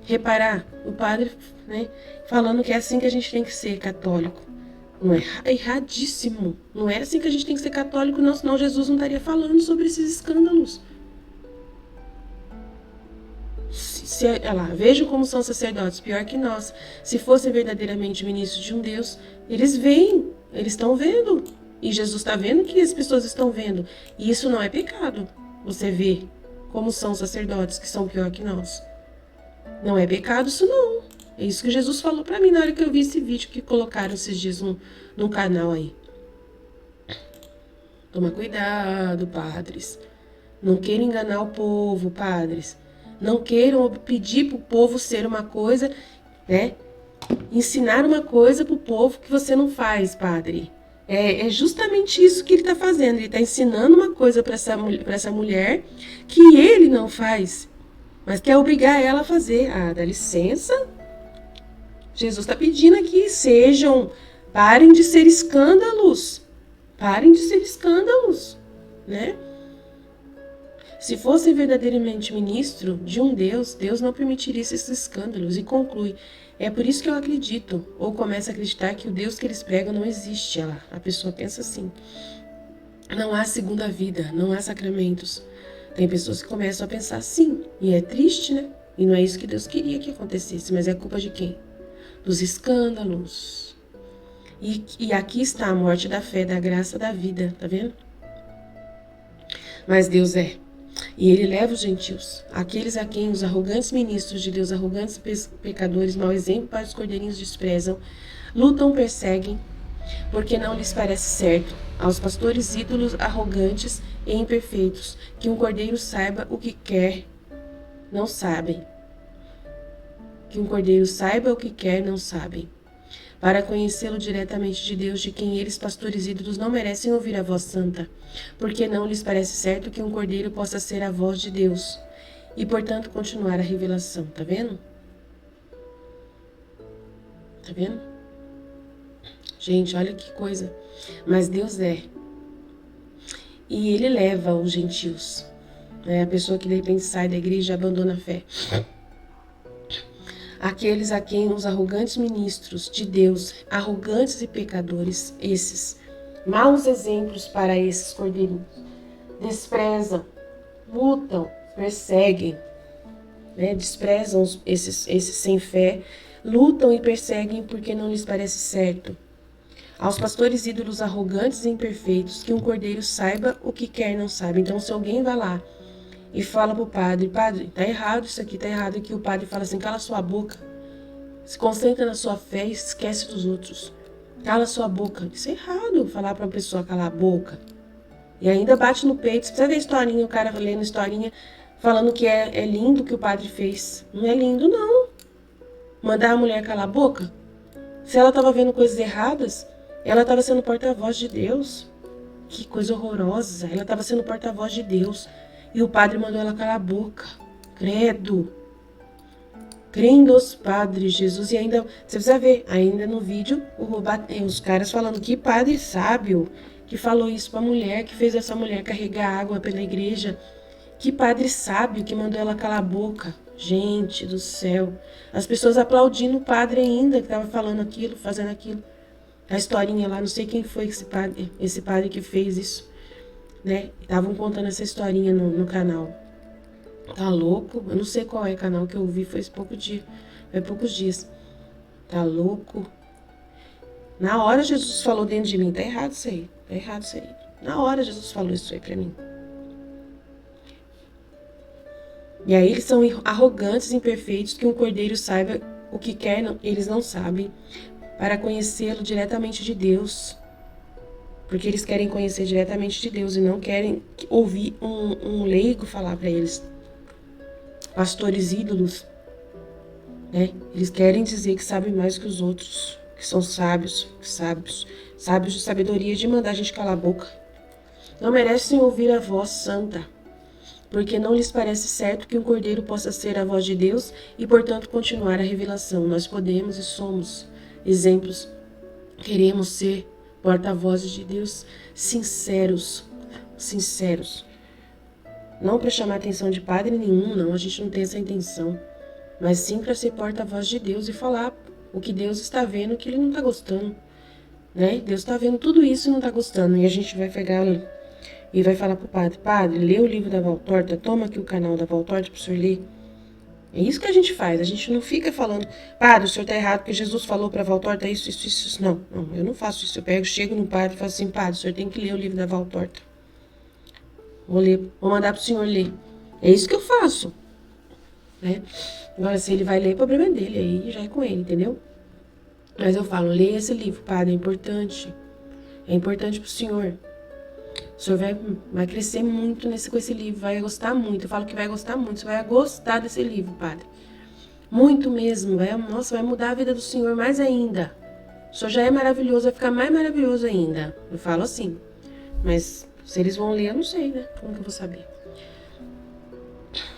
Reparar, o padre, né, falando que é assim que a gente tem que ser católico. Não é erradíssimo. Não é assim que a gente tem que ser católico, não, senão Jesus não estaria falando sobre esses escândalos. Olha lá, vejam como são sacerdotes, pior que nós. Se fossem verdadeiramente ministros de um Deus, eles veem, eles estão vendo. E Jesus está vendo que as pessoas estão vendo. E isso não é pecado. Você vê como são sacerdotes que são pior que nós. Não é pecado isso não. É isso que Jesus falou para mim na hora que eu vi esse vídeo que colocaram esses dias no canal aí. Toma cuidado, padres. Não queiram enganar o povo, padres. Não queiram pedir para o povo ser uma coisa, né? Ensinar uma coisa para o povo que você não faz, padre. É justamente isso que ele está fazendo. Ele está ensinando uma coisa para essa mulher que ele não faz, mas quer obrigar ela a fazer. Ah, dá licença. Jesus está pedindo aqui, parem de ser escândalos. Parem de ser escândalos, né? Se fosse verdadeiramente ministro de um Deus, Deus não permitiria esses escândalos. E conclui, é por isso que eu acredito, ou começa a acreditar que o Deus que eles pregam não existe. A pessoa pensa assim, não há segunda vida, não há sacramentos. Tem pessoas que começam a pensar assim, e é triste, né? E não é isso que Deus queria que acontecesse, mas é culpa de quem? Dos escândalos. E aqui está a morte da fé, da graça, da vida, tá vendo? Mas Deus é. E ele leva os gentios, aqueles a quem os arrogantes ministros de Deus, arrogantes pecadores, mau exemplo para os cordeirinhos desprezam, lutam, perseguem, porque não lhes parece certo, aos pastores ídolos arrogantes e imperfeitos, que um cordeiro saiba o que quer, não sabem. Que um cordeiro saiba o que quer, não sabem. Para conhecê-lo diretamente de Deus, de quem eles, pastores ídolos, não merecem ouvir a voz santa, porque não lhes parece certo que um cordeiro possa ser a voz de Deus, e, portanto, continuar a revelação. Tá vendo? Tá vendo? Gente, olha que coisa. Mas Deus é. E ele leva os gentios. A pessoa que de repente sai da igreja e abandona a fé. Aqueles a quem os arrogantes ministros de Deus, arrogantes e pecadores, esses, maus exemplos para esses cordeirinhos, desprezam, lutam, perseguem, né? Desprezam esses sem fé, lutam e perseguem porque não lhes parece certo. Aos pastores ídolos arrogantes e imperfeitos, que um cordeiro saiba o que quer não sabe. Então, se alguém vai lá e fala pro padre, tá errado isso aqui, tá errado aqui, o padre fala assim, cala sua boca, se concentra na sua fé e esquece dos outros. Cala sua boca. Isso é errado, falar pra uma pessoa calar a boca. E ainda bate no peito. Você precisa ver a historinha, o cara lendo historinha, falando que é lindo o que o padre fez. Não é lindo, não. Mandar a mulher calar a boca? Se ela estava vendo coisas erradas, ela estava sendo porta-voz de Deus. Que coisa horrorosa. Ela estava sendo porta-voz de Deus. E o padre mandou ela calar a boca. Credo. Creem dos padres, Jesus. E ainda, você precisa ver, ainda no vídeo, os caras falando que padre sábio que falou isso pra mulher, que fez essa mulher carregar água pela igreja. Que padre sábio que mandou ela calar a boca. Gente do céu. As pessoas aplaudindo o padre ainda, que estava falando aquilo, fazendo aquilo. A historinha lá, não sei quem foi esse padre que fez isso, né? Estavam contando essa historinha no canal. Tá louco? Eu não sei qual é o canal que eu vi, foi poucos dias. Tá louco? Na hora Jesus falou dentro de mim, tá errado isso aí, tá errado isso aí. Na hora Jesus falou isso aí pra mim. E aí eles são arrogantes, imperfeitos, que um cordeiro saiba o que quer, eles não sabem, para conhecê-lo diretamente de Deus. Porque eles querem conhecer diretamente de Deus e não querem ouvir um leigo falar para eles. Pastores ídolos, né? Eles querem dizer que sabem mais que os outros, que são sábios de sabedoria, de mandar a gente calar a boca. Não merecem ouvir a voz santa, porque não lhes parece certo que um cordeiro possa ser a voz de Deus e, portanto, continuar a revelação. Nós podemos e somos exemplos. Queremos ser porta-vozes de Deus sinceros. Não para chamar a atenção de padre nenhum, não. A gente não tem essa intenção. Mas sim para ser porta-voz de Deus e falar o que Deus está vendo que ele não está gostando. Né? Deus está vendo tudo isso e não está gostando. E a gente vai pegar e vai falar para o padre: Padre, lê o livro da Valtorta, toma aqui o canal da Valtorta para o senhor ler. É isso que a gente faz. A gente não fica falando: Padre, o senhor está errado porque Jesus falou para a Valtorta isso. Não, eu não faço isso. Eu chego no padre e falo assim: Padre, o senhor tem que ler o livro da Valtorta. Vou mandar para o senhor ler. É isso que eu faço. Né? Agora, se ele vai ler, o problema é dele. Aí já é com ele, entendeu? Mas eu falo: leia esse livro, padre, é importante. É importante para o senhor. O senhor vai crescer muito com esse livro, vai gostar muito. Eu falo que vai gostar muito, você vai gostar desse livro, padre. Muito mesmo, vai mudar a vida do senhor mais ainda. O senhor já é maravilhoso, vai ficar mais maravilhoso ainda. Eu falo assim, mas se eles vão ler, eu não sei, né? Como que eu vou saber?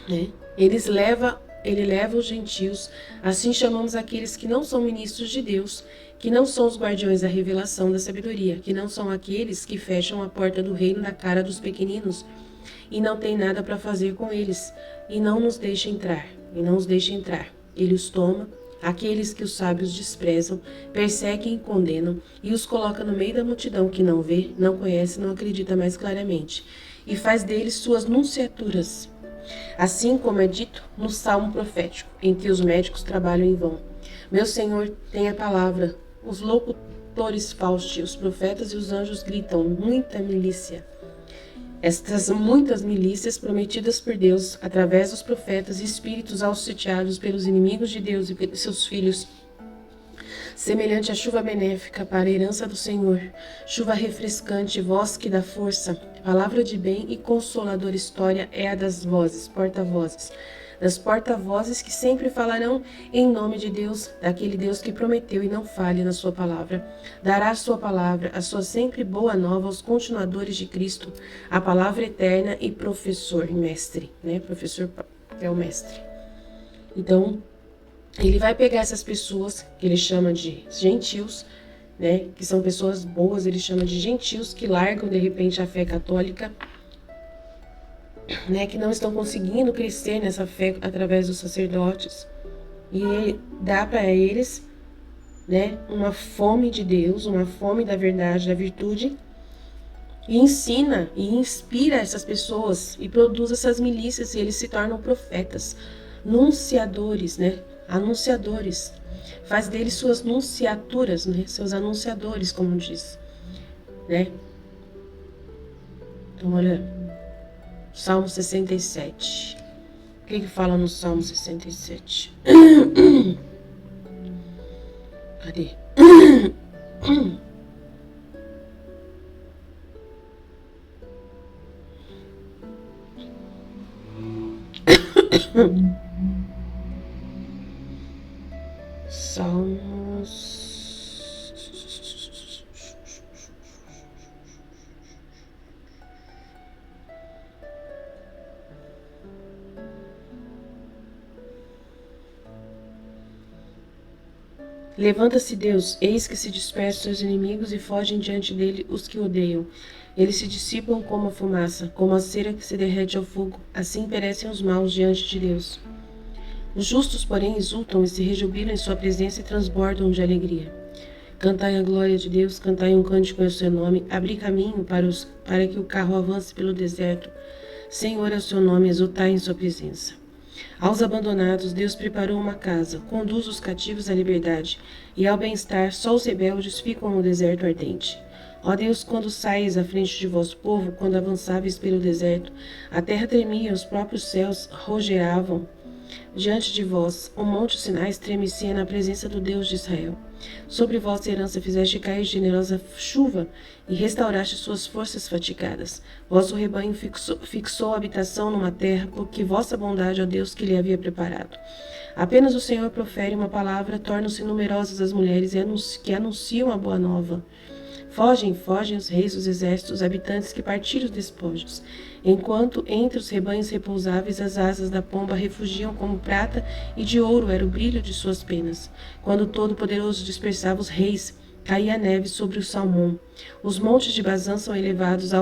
Né? Ele leva os gentios, assim chamamos aqueles que não são ministros de Deus, que não são os guardiões da revelação da sabedoria, que não são aqueles que fecham a porta do reino na cara dos pequeninos e não tem nada para fazer com eles, e não os deixa entrar. Ele os toma, aqueles que os sábios desprezam, perseguem e condenam, e os coloca no meio da multidão que não vê, não conhece, não acredita mais claramente, e faz deles suas nunciaturas. Assim como é dito no Salmo profético, em que os médicos trabalham em vão. Meu Senhor tem a palavra, os locutores fausti, os profetas e os anjos gritam, muita milícia. Estas muitas milícias prometidas por Deus, através dos profetas e espíritos auxiliados pelos inimigos de Deus e pelos seus filhos, semelhante à chuva benéfica para a herança do Senhor, chuva refrescante, voz que dá força, palavra de bem e consoladora história é a das vozes, porta-vozes, das porta-vozes que sempre falarão em nome de Deus, daquele Deus que prometeu e não falha na sua palavra. Dará a sua palavra, a sua sempre boa nova aos continuadores de Cristo, a palavra eterna e professor, mestre, né? Professor é o mestre. Então, ele vai pegar essas pessoas que ele chama de gentios, né? Que são pessoas boas, ele chama de gentios que largam de repente a fé católica, né, que não estão conseguindo crescer nessa fé através dos sacerdotes, e ele dá para eles, né, uma fome de Deus, uma fome da verdade, da virtude, e ensina e inspira essas pessoas e produz essas milícias, e eles se tornam profetas, nunciadores, né, anunciadores, faz deles suas nunciaturas, né, seus anunciadores, como diz, né. Então olha, Salmo 67. O que fala no Salmo 67? Cadê? Salmos. Levanta-se Deus, eis que se dispersam seus inimigos e fogem diante dele os que odeiam. Eles se dissipam como a fumaça, como a cera que se derrete ao fogo, assim perecem os maus diante de Deus. Os justos, porém, exultam e se rejubilam em sua presença e transbordam de alegria. Cantai a glória de Deus, cantai um cântico em seu nome, abri caminho para que o carro avance pelo deserto. Senhor é o seu nome, exultai em sua presença. Aos abandonados, Deus preparou uma casa, conduz os cativos à liberdade, e ao bem-estar, só os rebeldes ficam no deserto ardente. Ó Deus, quando saís à frente de vosso povo, quando avançáveis pelo deserto, a terra tremia, os próprios céus rogeavam. Diante de vós, o monte Sinai estremecia na presença do Deus de Israel. Sobre vossa herança fizeste cair generosa chuva e restauraste suas forças fatigadas. Vosso rebanho fixou habitação numa terra, porque vossa bondade, ó Deus, que lhe havia preparado. Apenas o Senhor profere uma palavra, tornam-se numerosas as mulheres que anunciam a boa nova. Fogem os reis dos exércitos, os habitantes que partilham os despojos. Enquanto entre os rebanhos repousáveis as asas da pomba refugiam como prata e de ouro era o brilho de suas penas. Quando o Todo-Poderoso dispersava os reis, caía a neve sobre o Salmão. Os montes de Bazã são elevados,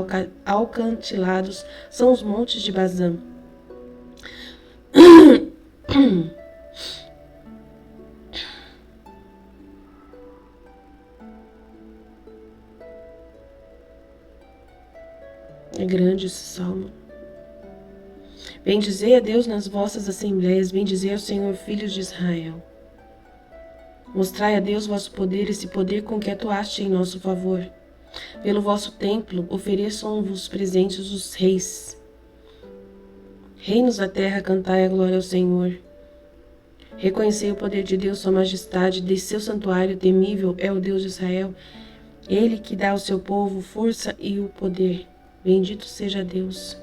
alcantilados são os montes de Bazã. É grande esse salmo. Bendizei a Deus nas vossas assembleias, bendizei ao Senhor, filhos de Israel. Mostrai a Deus vosso poder, esse poder com que atuaste em nosso favor. Pelo vosso templo, ofereçam-vos presentes os reis. Reinos da terra, cantai a glória ao Senhor. Reconhecei o poder de Deus, sua majestade, de seu santuário temível é o Deus de Israel. Ele que dá ao seu povo força e o poder. Bendito seja Deus.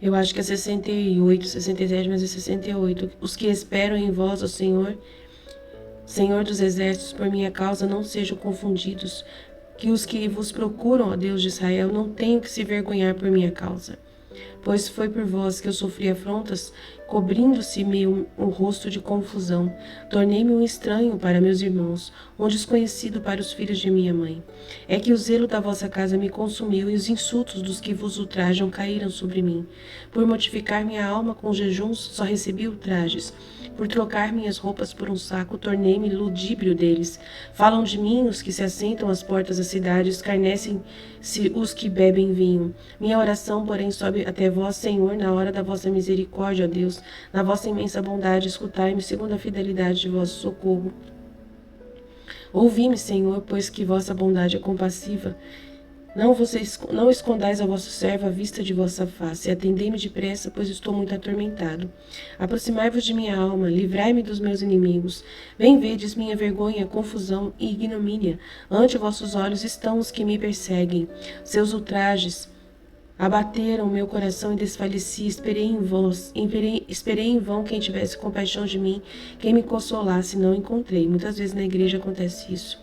Eu acho que é 68, 67, mas é 68. Os que esperam em vós, ó Senhor, Senhor dos exércitos, por minha causa, não sejam confundidos. Que os que vos procuram, ó Deus de Israel, não tenham que se vergonhar por minha causa. Pois foi por vós que eu sofri afrontas, cobrindo-se-me o rosto de confusão. Tornei-me um estranho para meus irmãos, um desconhecido para os filhos de minha mãe. É que o zelo da vossa casa me consumiu, e os insultos dos que vos ultrajam caíram sobre mim. Por mortificar minha alma com jejuns, só recebi ultrajes. Por trocar minhas roupas por um saco, tornei-me ludíbrio deles. Falam de mim os que se assentam às portas da cidade, escarnecem-se os que bebem vinho. Minha oração, porém, sobe até vós, Senhor, na hora da vossa misericórdia, ó Deus. Na vossa imensa bondade, escutai-me segundo a fidelidade de vosso socorro. Ouvi-me, Senhor, pois que vossa bondade é compassiva. Não escondais ao vosso servo a vista de vossa face. Atendei-me depressa, pois estou muito atormentado. Aproximai-vos de minha alma, livrai-me dos meus inimigos. Bem vedes minha vergonha, confusão e ignomínia. Ante vossos olhos estão os que me perseguem. Seus ultrajes abateram meu coração e desfaleci. Esperei em vão quem tivesse compaixão de mim, quem me consolasse, não encontrei. Muitas vezes na igreja acontece isso.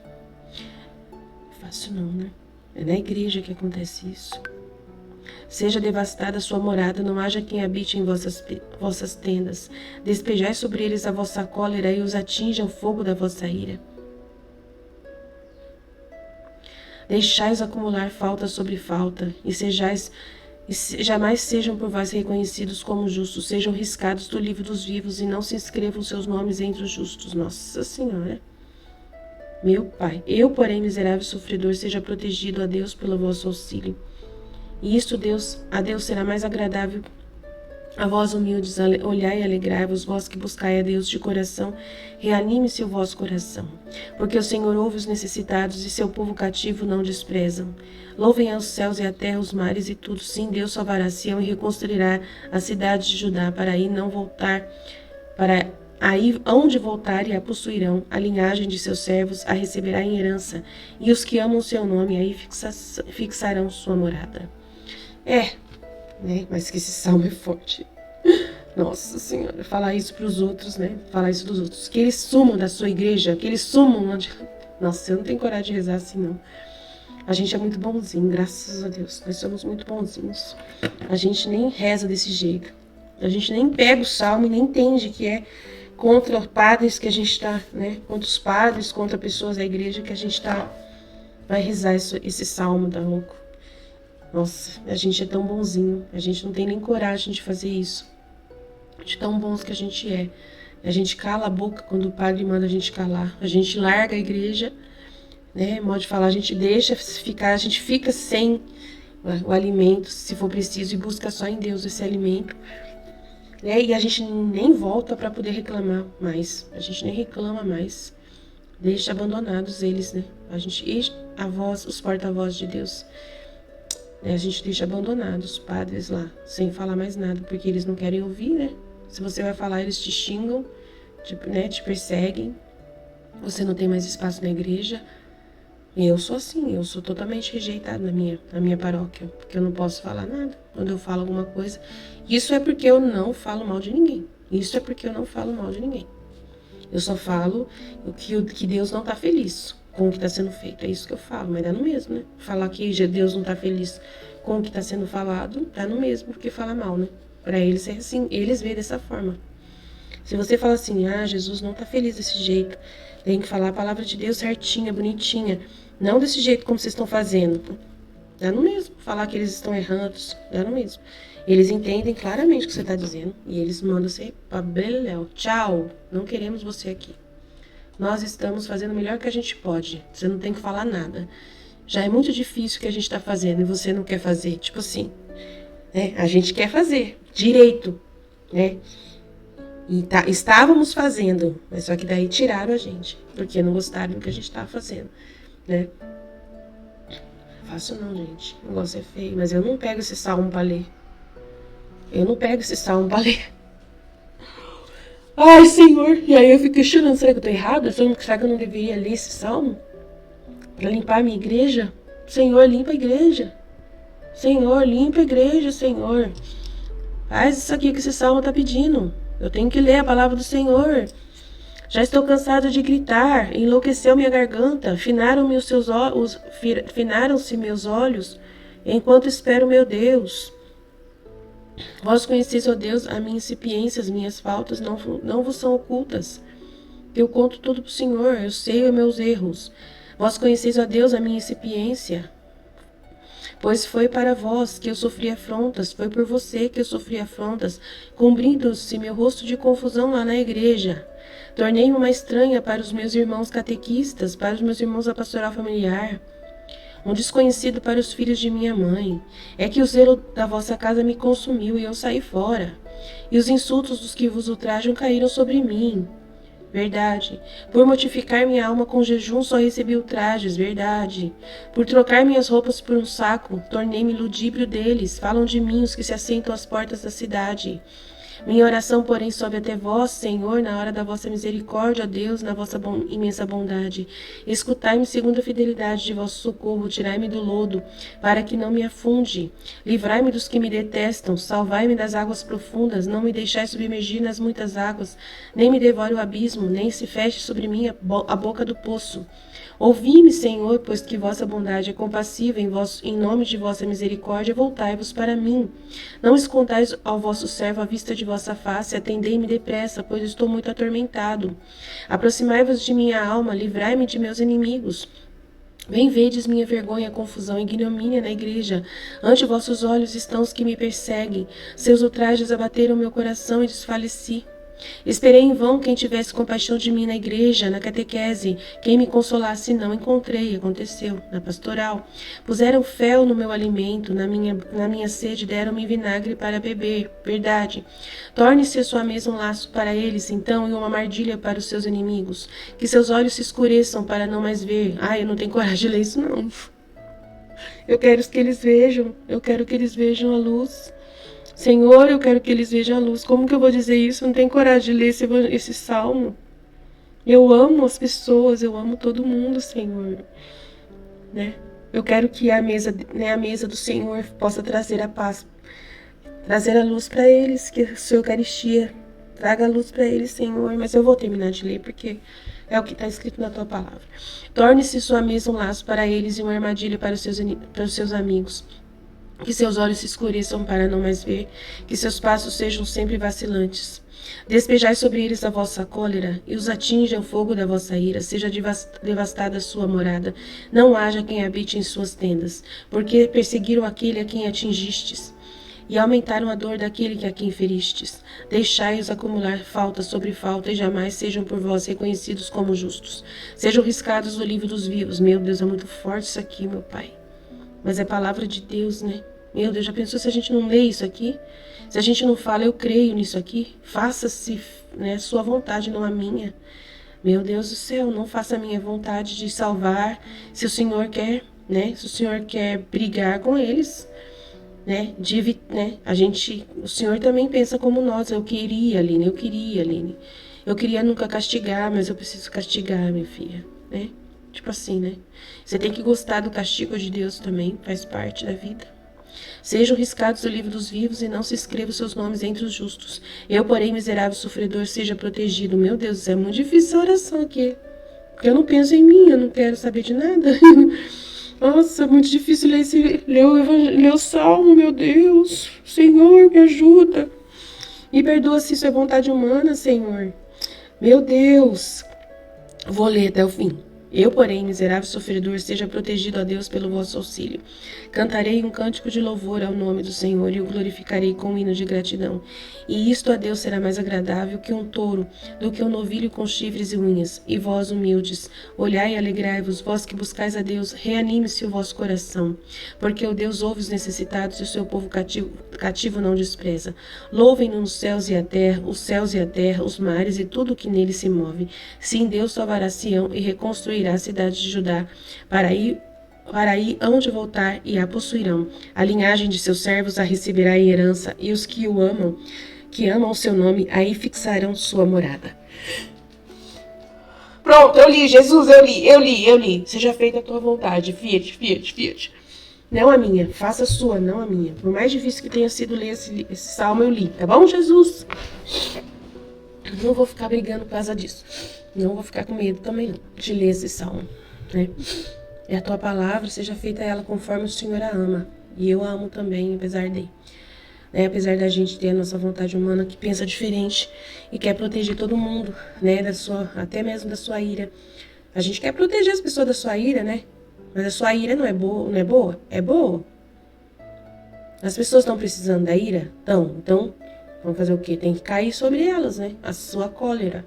Fácil não, né? É na igreja que acontece isso. Seja devastada a sua morada, não haja quem habite em vossas tendas. Despejai sobre eles a vossa cólera e os atinja o fogo da vossa ira. Deixai-os acumular falta sobre falta, e jamais sejam por vós reconhecidos como justos, sejam riscados do livro dos vivos, e não se inscrevam seus nomes entre os justos. Nossa Senhora! Meu Pai, eu, porém, miserável sofredor, seja protegido a Deus pelo vosso auxílio. E isto a Deus será mais agradável. A vós humildes, olhai e alegrai-vos, vós que buscai a Deus de coração, reanime-se o vosso coração. Porque o Senhor ouve os necessitados e seu povo cativo não desprezam. Louvem aos céus e à terra, os mares e tudo. Sim, Deus salvará Sião e reconstruirá a cidade de Judá, para aí não voltar, para aí onde voltarem a possuirão, a linhagem de seus servos a receberá em herança, e os que amam seu nome aí fixarão sua morada. Mas que esse salmo é forte. Nossa Senhora, falar isso para os outros, né? Falar isso dos outros. Que eles sumam da sua igreja, que eles sumam onde... Nossa, eu não tenho coragem de rezar assim, não. A gente é muito bonzinho, graças a Deus. Nós somos muito bonzinhos. A gente nem reza desse jeito. A gente nem pega o salmo e nem entende que é contra padres que a gente está, né? Contra os padres, contra pessoas da igreja que a gente vai rezar esse salmo, tá louco? Nossa, a gente é tão bonzinho, a gente não tem nem coragem de fazer isso. De tão bons que a gente é. A gente cala a boca quando o padre manda a gente calar. A gente larga a igreja, né? Modo de falar, a gente deixa ficar, a gente fica sem o alimento, se for preciso, e busca só em Deus esse alimento. né? E a gente nem volta para poder reclamar mais. A gente nem reclama mais. Deixa abandonados eles, né? Os porta-vozes de Deus, né? A gente deixa abandonados os padres lá, sem falar mais nada, porque eles não querem ouvir, né? Se você vai falar, eles te xingam, né? Te perseguem. Você não tem mais espaço na igreja. E eu sou assim, eu sou totalmente rejeitada na minha paróquia, porque eu não posso falar nada quando eu falo alguma coisa. Isso é porque eu não falo mal de ninguém. Isso é porque eu não falo mal de ninguém. Eu só falo que Deus não está feliz com o que está sendo feito. É isso que eu falo, mas dá no mesmo, né? Falar que Deus não está feliz com o que está sendo falado, dá no mesmo, porque fala mal, né? Para eles é assim, eles veem dessa forma. Se você fala assim, Jesus não está feliz desse jeito, tem que falar a palavra de Deus certinha, bonitinha, não desse jeito como vocês estão fazendo. Dá no mesmo. Falar que eles estão errados, dá no mesmo. Eles entendem claramente o que você está dizendo e eles mandam você para Beleléu. Tchau, não queremos você aqui. Nós estamos fazendo o melhor que a gente pode. Você não tem que falar nada. Já é muito difícil o que a gente está fazendo e você não quer fazer. Tipo assim, né? A gente quer fazer direito, né? E estávamos fazendo, mas só que daí tiraram a gente, porque não gostaram do que a gente estava fazendo, né? Faço não, gente. O negócio é feio, mas eu não pego esse salmo para ler. Ai, Senhor. E aí eu fico questionando, será que eu tô errada? Será que eu não deveria ler esse salmo? Para limpar a minha igreja? Senhor, limpa a igreja. Senhor, limpa a igreja, Senhor. Faz isso aqui que esse salmo tá pedindo. Eu tenho que ler a palavra do Senhor. Já estou cansada de gritar, enlouqueceu minha garganta, finaram-se meus olhos, enquanto espero meu Deus. Vós conheceis, ó Deus, a minha incipiência, as minhas faltas não vos são ocultas. Eu conto tudo para o Senhor, eu sei os meus erros. Vós conheceis, ó Deus, a minha incipiência. Pois foi para vós que eu sofri afrontas, foi por você que eu sofri afrontas, cobrindo-se meu rosto de confusão lá na igreja. Tornei-me uma estranha para os meus irmãos catequistas, para os meus irmãos da pastoral familiar, um desconhecido para os filhos de minha mãe. É que o zelo da vossa casa me consumiu e eu saí fora, e os insultos dos que vos ultrajam caíram sobre mim. Verdade. Por mortificar minha alma com jejum, só recebi ultrajes. Verdade. Por trocar minhas roupas por um saco, tornei-me ludíbrio deles. Falam de mim os que se assentam às portas da cidade. Minha oração, porém, sobe até vós, Senhor, na hora da vossa misericórdia, ó Deus, na vossa imensa bondade. Escutai-me segundo a fidelidade de vosso socorro, tirai-me do lodo, para que não me afunde. Livrai-me dos que me detestam, salvai-me das águas profundas, não me deixai submergir nas muitas águas, nem me devore o abismo, nem se feche sobre mim a boca do poço. Ouvi-me, Senhor, pois que vossa bondade é compassiva, em nome de vossa misericórdia, voltai-vos para mim. Não escondais ao vosso servo a vista de vossa face, atendei-me depressa, pois estou muito atormentado. Aproximai-vos de minha alma, livrai-me de meus inimigos. Bem vedes minha vergonha, confusão e ignomínia na igreja. Ante vossos olhos estão os que me perseguem. Seus ultrajes abateram meu coração e desfaleci. Esperei em vão quem tivesse compaixão de mim na igreja, na catequese, quem me consolasse não encontrei, aconteceu, na pastoral. Puseram fel no meu alimento, na minha sede deram-me vinagre para beber, verdade. Torne-se a sua mesa um laço para eles, então, e uma armadilha para os seus inimigos, que seus olhos se escureçam para não mais ver. Eu não tenho coragem de ler isso não. Eu quero que eles vejam a luz. Senhor, eu quero que eles vejam a luz. Como que eu vou dizer isso? Eu não tenho coragem de ler esse salmo. Eu amo as pessoas, eu amo todo mundo, Senhor. Né? Eu quero que a mesa do Senhor possa trazer a paz, trazer a luz para eles, que a sua Eucaristia traga a luz para eles, Senhor. Mas eu vou terminar de ler porque é o que está escrito na tua palavra. Torne-se sua mesa um laço para eles e uma armadilha para os seus amigos. Que seus olhos se escureçam para não mais ver, que seus passos sejam sempre vacilantes. Despejai sobre eles a vossa cólera, e os atinja o fogo da vossa ira, seja devastada a sua morada, não haja quem habite em suas tendas, porque perseguiram aquele a quem atingistes, e aumentaram a dor daquele a quem feristes. Deixai-os acumular falta sobre falta, e jamais sejam por vós reconhecidos como justos. Sejam riscados do livro dos vivos. Meu Deus, é muito forte isso aqui, meu Pai. Mas é palavra de Deus, né? Meu Deus, já pensou se a gente não lê isso aqui? Se a gente não fala, eu creio nisso aqui. Faça-se, né, sua vontade, não a minha. Meu Deus do céu, não faça a minha vontade de salvar. Se o Senhor quer, né? Se o Senhor quer brigar com eles, né? O Senhor também pensa como nós. Eu queria, Aline. Eu queria nunca castigar, mas eu preciso castigar, minha filha, né? Tipo assim, né? Você tem que gostar do castigo de Deus também, faz parte da vida. Sejam riscados do livro dos vivos e não se escrevam seus nomes entre os justos. Eu, porém, miserável sofredor, seja protegido. Meu Deus, é muito difícil essa oração aqui. Porque eu não penso em mim, eu não quero saber de nada. Nossa, é muito difícil ler o Salmo, meu Deus. Senhor, me ajuda. Me perdoa se isso é vontade humana, Senhor. Meu Deus. Vou ler até o fim. Eu, porém, miserável sofredor, seja protegido a Deus pelo vosso auxílio. Cantarei um cântico de louvor ao nome do Senhor e o glorificarei com um hino de gratidão. E isto a Deus será mais agradável que um touro, do que um novilho com chifres e unhas. E vós, humildes, olhai e alegrai-vos, vós que buscais a Deus, reanime-se o vosso coração. Porque o Deus ouve os necessitados e o seu povo cativo não despreza. Louvem-no os céus e a terra, os mares e tudo o que nele se move. Sim, Deus salvará Sião e reconstruirá a cidade de Judá, para aí hão de voltar e a possuirão. A linhagem de seus servos a receberá em herança, e os que amam o seu nome, aí fixarão sua morada. Pronto, eu li, Jesus, eu li. Seja feita a tua vontade, Fiat. Não a minha, faça a sua, não a minha. Por mais difícil que tenha sido ler esse salmo, eu li. Tá bom, Jesus? Não vou ficar brigando por causa disso. Não vou ficar com medo também não, de ler esse salmo, né? E a tua palavra, seja feita ela conforme o Senhor a ama. E eu a amo também, apesar de. Né? Apesar da gente ter a nossa vontade humana que pensa diferente e quer proteger todo mundo, né? Até mesmo da sua ira. A gente quer proteger as pessoas da sua ira, né? Mas a sua ira não é boa? É boa. As pessoas estão precisando da ira? Então, vamos fazer o quê? Tem que cair sobre elas, né? A sua cólera.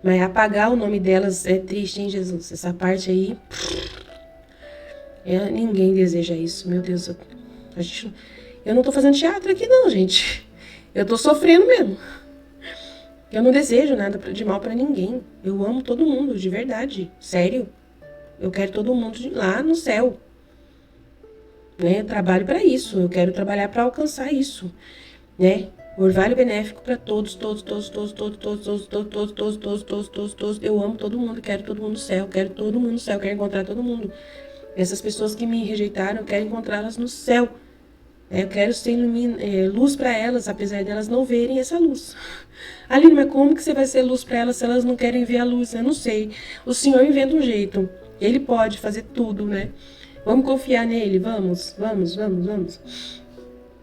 Mas apagar o nome delas é triste, hein, Jesus? Essa parte aí... ninguém deseja isso, meu Deus. Eu não tô fazendo teatro aqui não, gente. Eu tô sofrendo mesmo. Eu não desejo nada de mal pra ninguém. Eu amo todo mundo, de verdade. Sério. Eu quero todo mundo lá no céu. Né? Eu trabalho pra isso. Eu quero trabalhar pra alcançar isso. Né? Orvalho benéfico para todos. Eu amo todo mundo, quero todo mundo no céu, quero encontrar todo mundo. Essas pessoas que me rejeitaram, eu quero encontrá-las no céu. Eu quero ser luz para elas, apesar de elas não verem essa luz. Aline, mas como que você vai ser luz para elas se elas não querem ver a luz? Eu não sei. O Senhor inventa um jeito. Ele pode fazer tudo, né? Vamos confiar nele, vamos.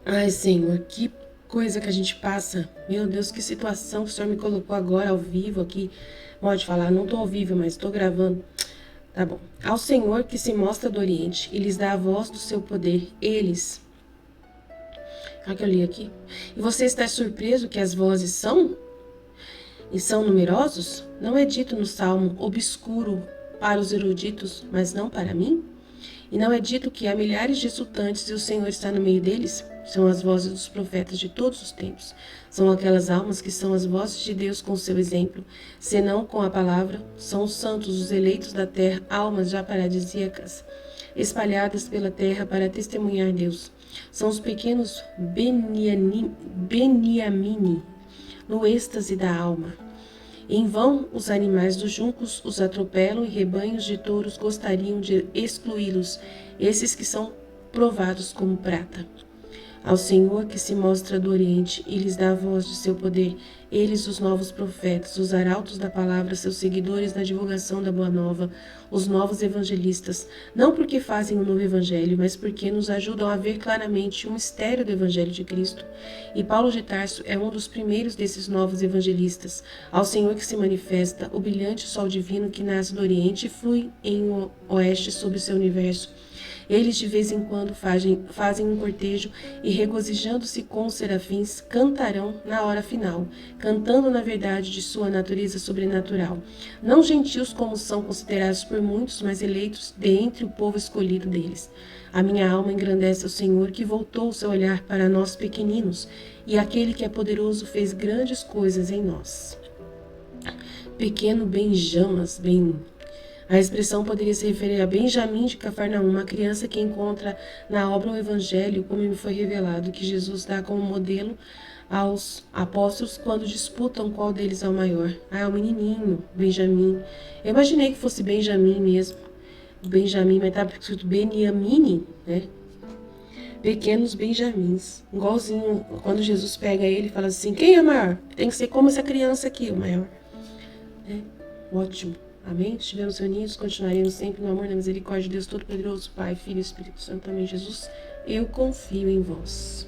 Ai, Senhor, que coisa que a gente passa. Meu Deus, que situação que o Senhor me colocou agora ao vivo aqui. Pode falar, não tô ao vivo, mas tô gravando. Tá bom. Ao Senhor que se mostra do Oriente e lhes dá a voz do seu poder, eles... Olha que eu li aqui. E você está surpreso que as vozes são? E são numerosos? Não é dito no Salmo obscuro para os eruditos, mas não para mim? E não é dito que há milhares de insultantes e o Senhor está no meio deles? São as vozes dos profetas de todos os tempos. São aquelas almas que são as vozes de Deus com o seu exemplo, senão com a palavra. São os santos, os eleitos da terra, almas já paradisíacas, espalhadas pela terra para testemunhar Deus. São os pequenos Beniamini, no êxtase da alma. Em vão, os animais dos juncos os atropelam e rebanhos de touros gostariam de excluí-los, esses que são provados como prata. Ao Senhor que se mostra do Oriente e lhes dá a voz de seu poder, eles, os novos profetas, os arautos da palavra, seus seguidores na divulgação da Boa Nova, os novos evangelistas, não porque fazem um novo evangelho, mas porque nos ajudam a ver claramente o mistério do evangelho de Cristo. E Paulo de Tarso é um dos primeiros desses novos evangelistas. Ao Senhor que se manifesta, o brilhante sol divino que nasce do Oriente e flui em oeste sobre o seu universo. Eles de vez em quando fazem um cortejo e, regozijando-se com os serafins, cantarão na hora final, cantando na verdade de sua natureza sobrenatural. Não gentios como são considerados por muitos, mas eleitos dentre o povo escolhido deles. A minha alma engrandece ao Senhor, que voltou o seu olhar para nós pequeninos, e aquele que é poderoso fez grandes coisas em nós. Pequeno Benjamas, a expressão poderia se referir a Benjamim de Cafarnaum, uma criança que encontra na obra o Evangelho, como me foi revelado, que Jesus dá como modelo aos apóstolos quando disputam qual deles é o maior. É o menininho, Benjamim. Eu imaginei que fosse Benjamim mesmo. Benjamim, mas estava escrito Beniamine, né? Pequenos Benjamins. Igualzinho, quando Jesus pega ele e fala assim, quem é o maior? Tem que ser como essa criança aqui, o maior. Ótimo. Amém? Estivemos reunidos, continuaremos sempre no amor e na misericórdia de Deus Todo-Poderoso, Pai, Filho e Espírito Santo. Amém, Jesus. Eu confio em vós.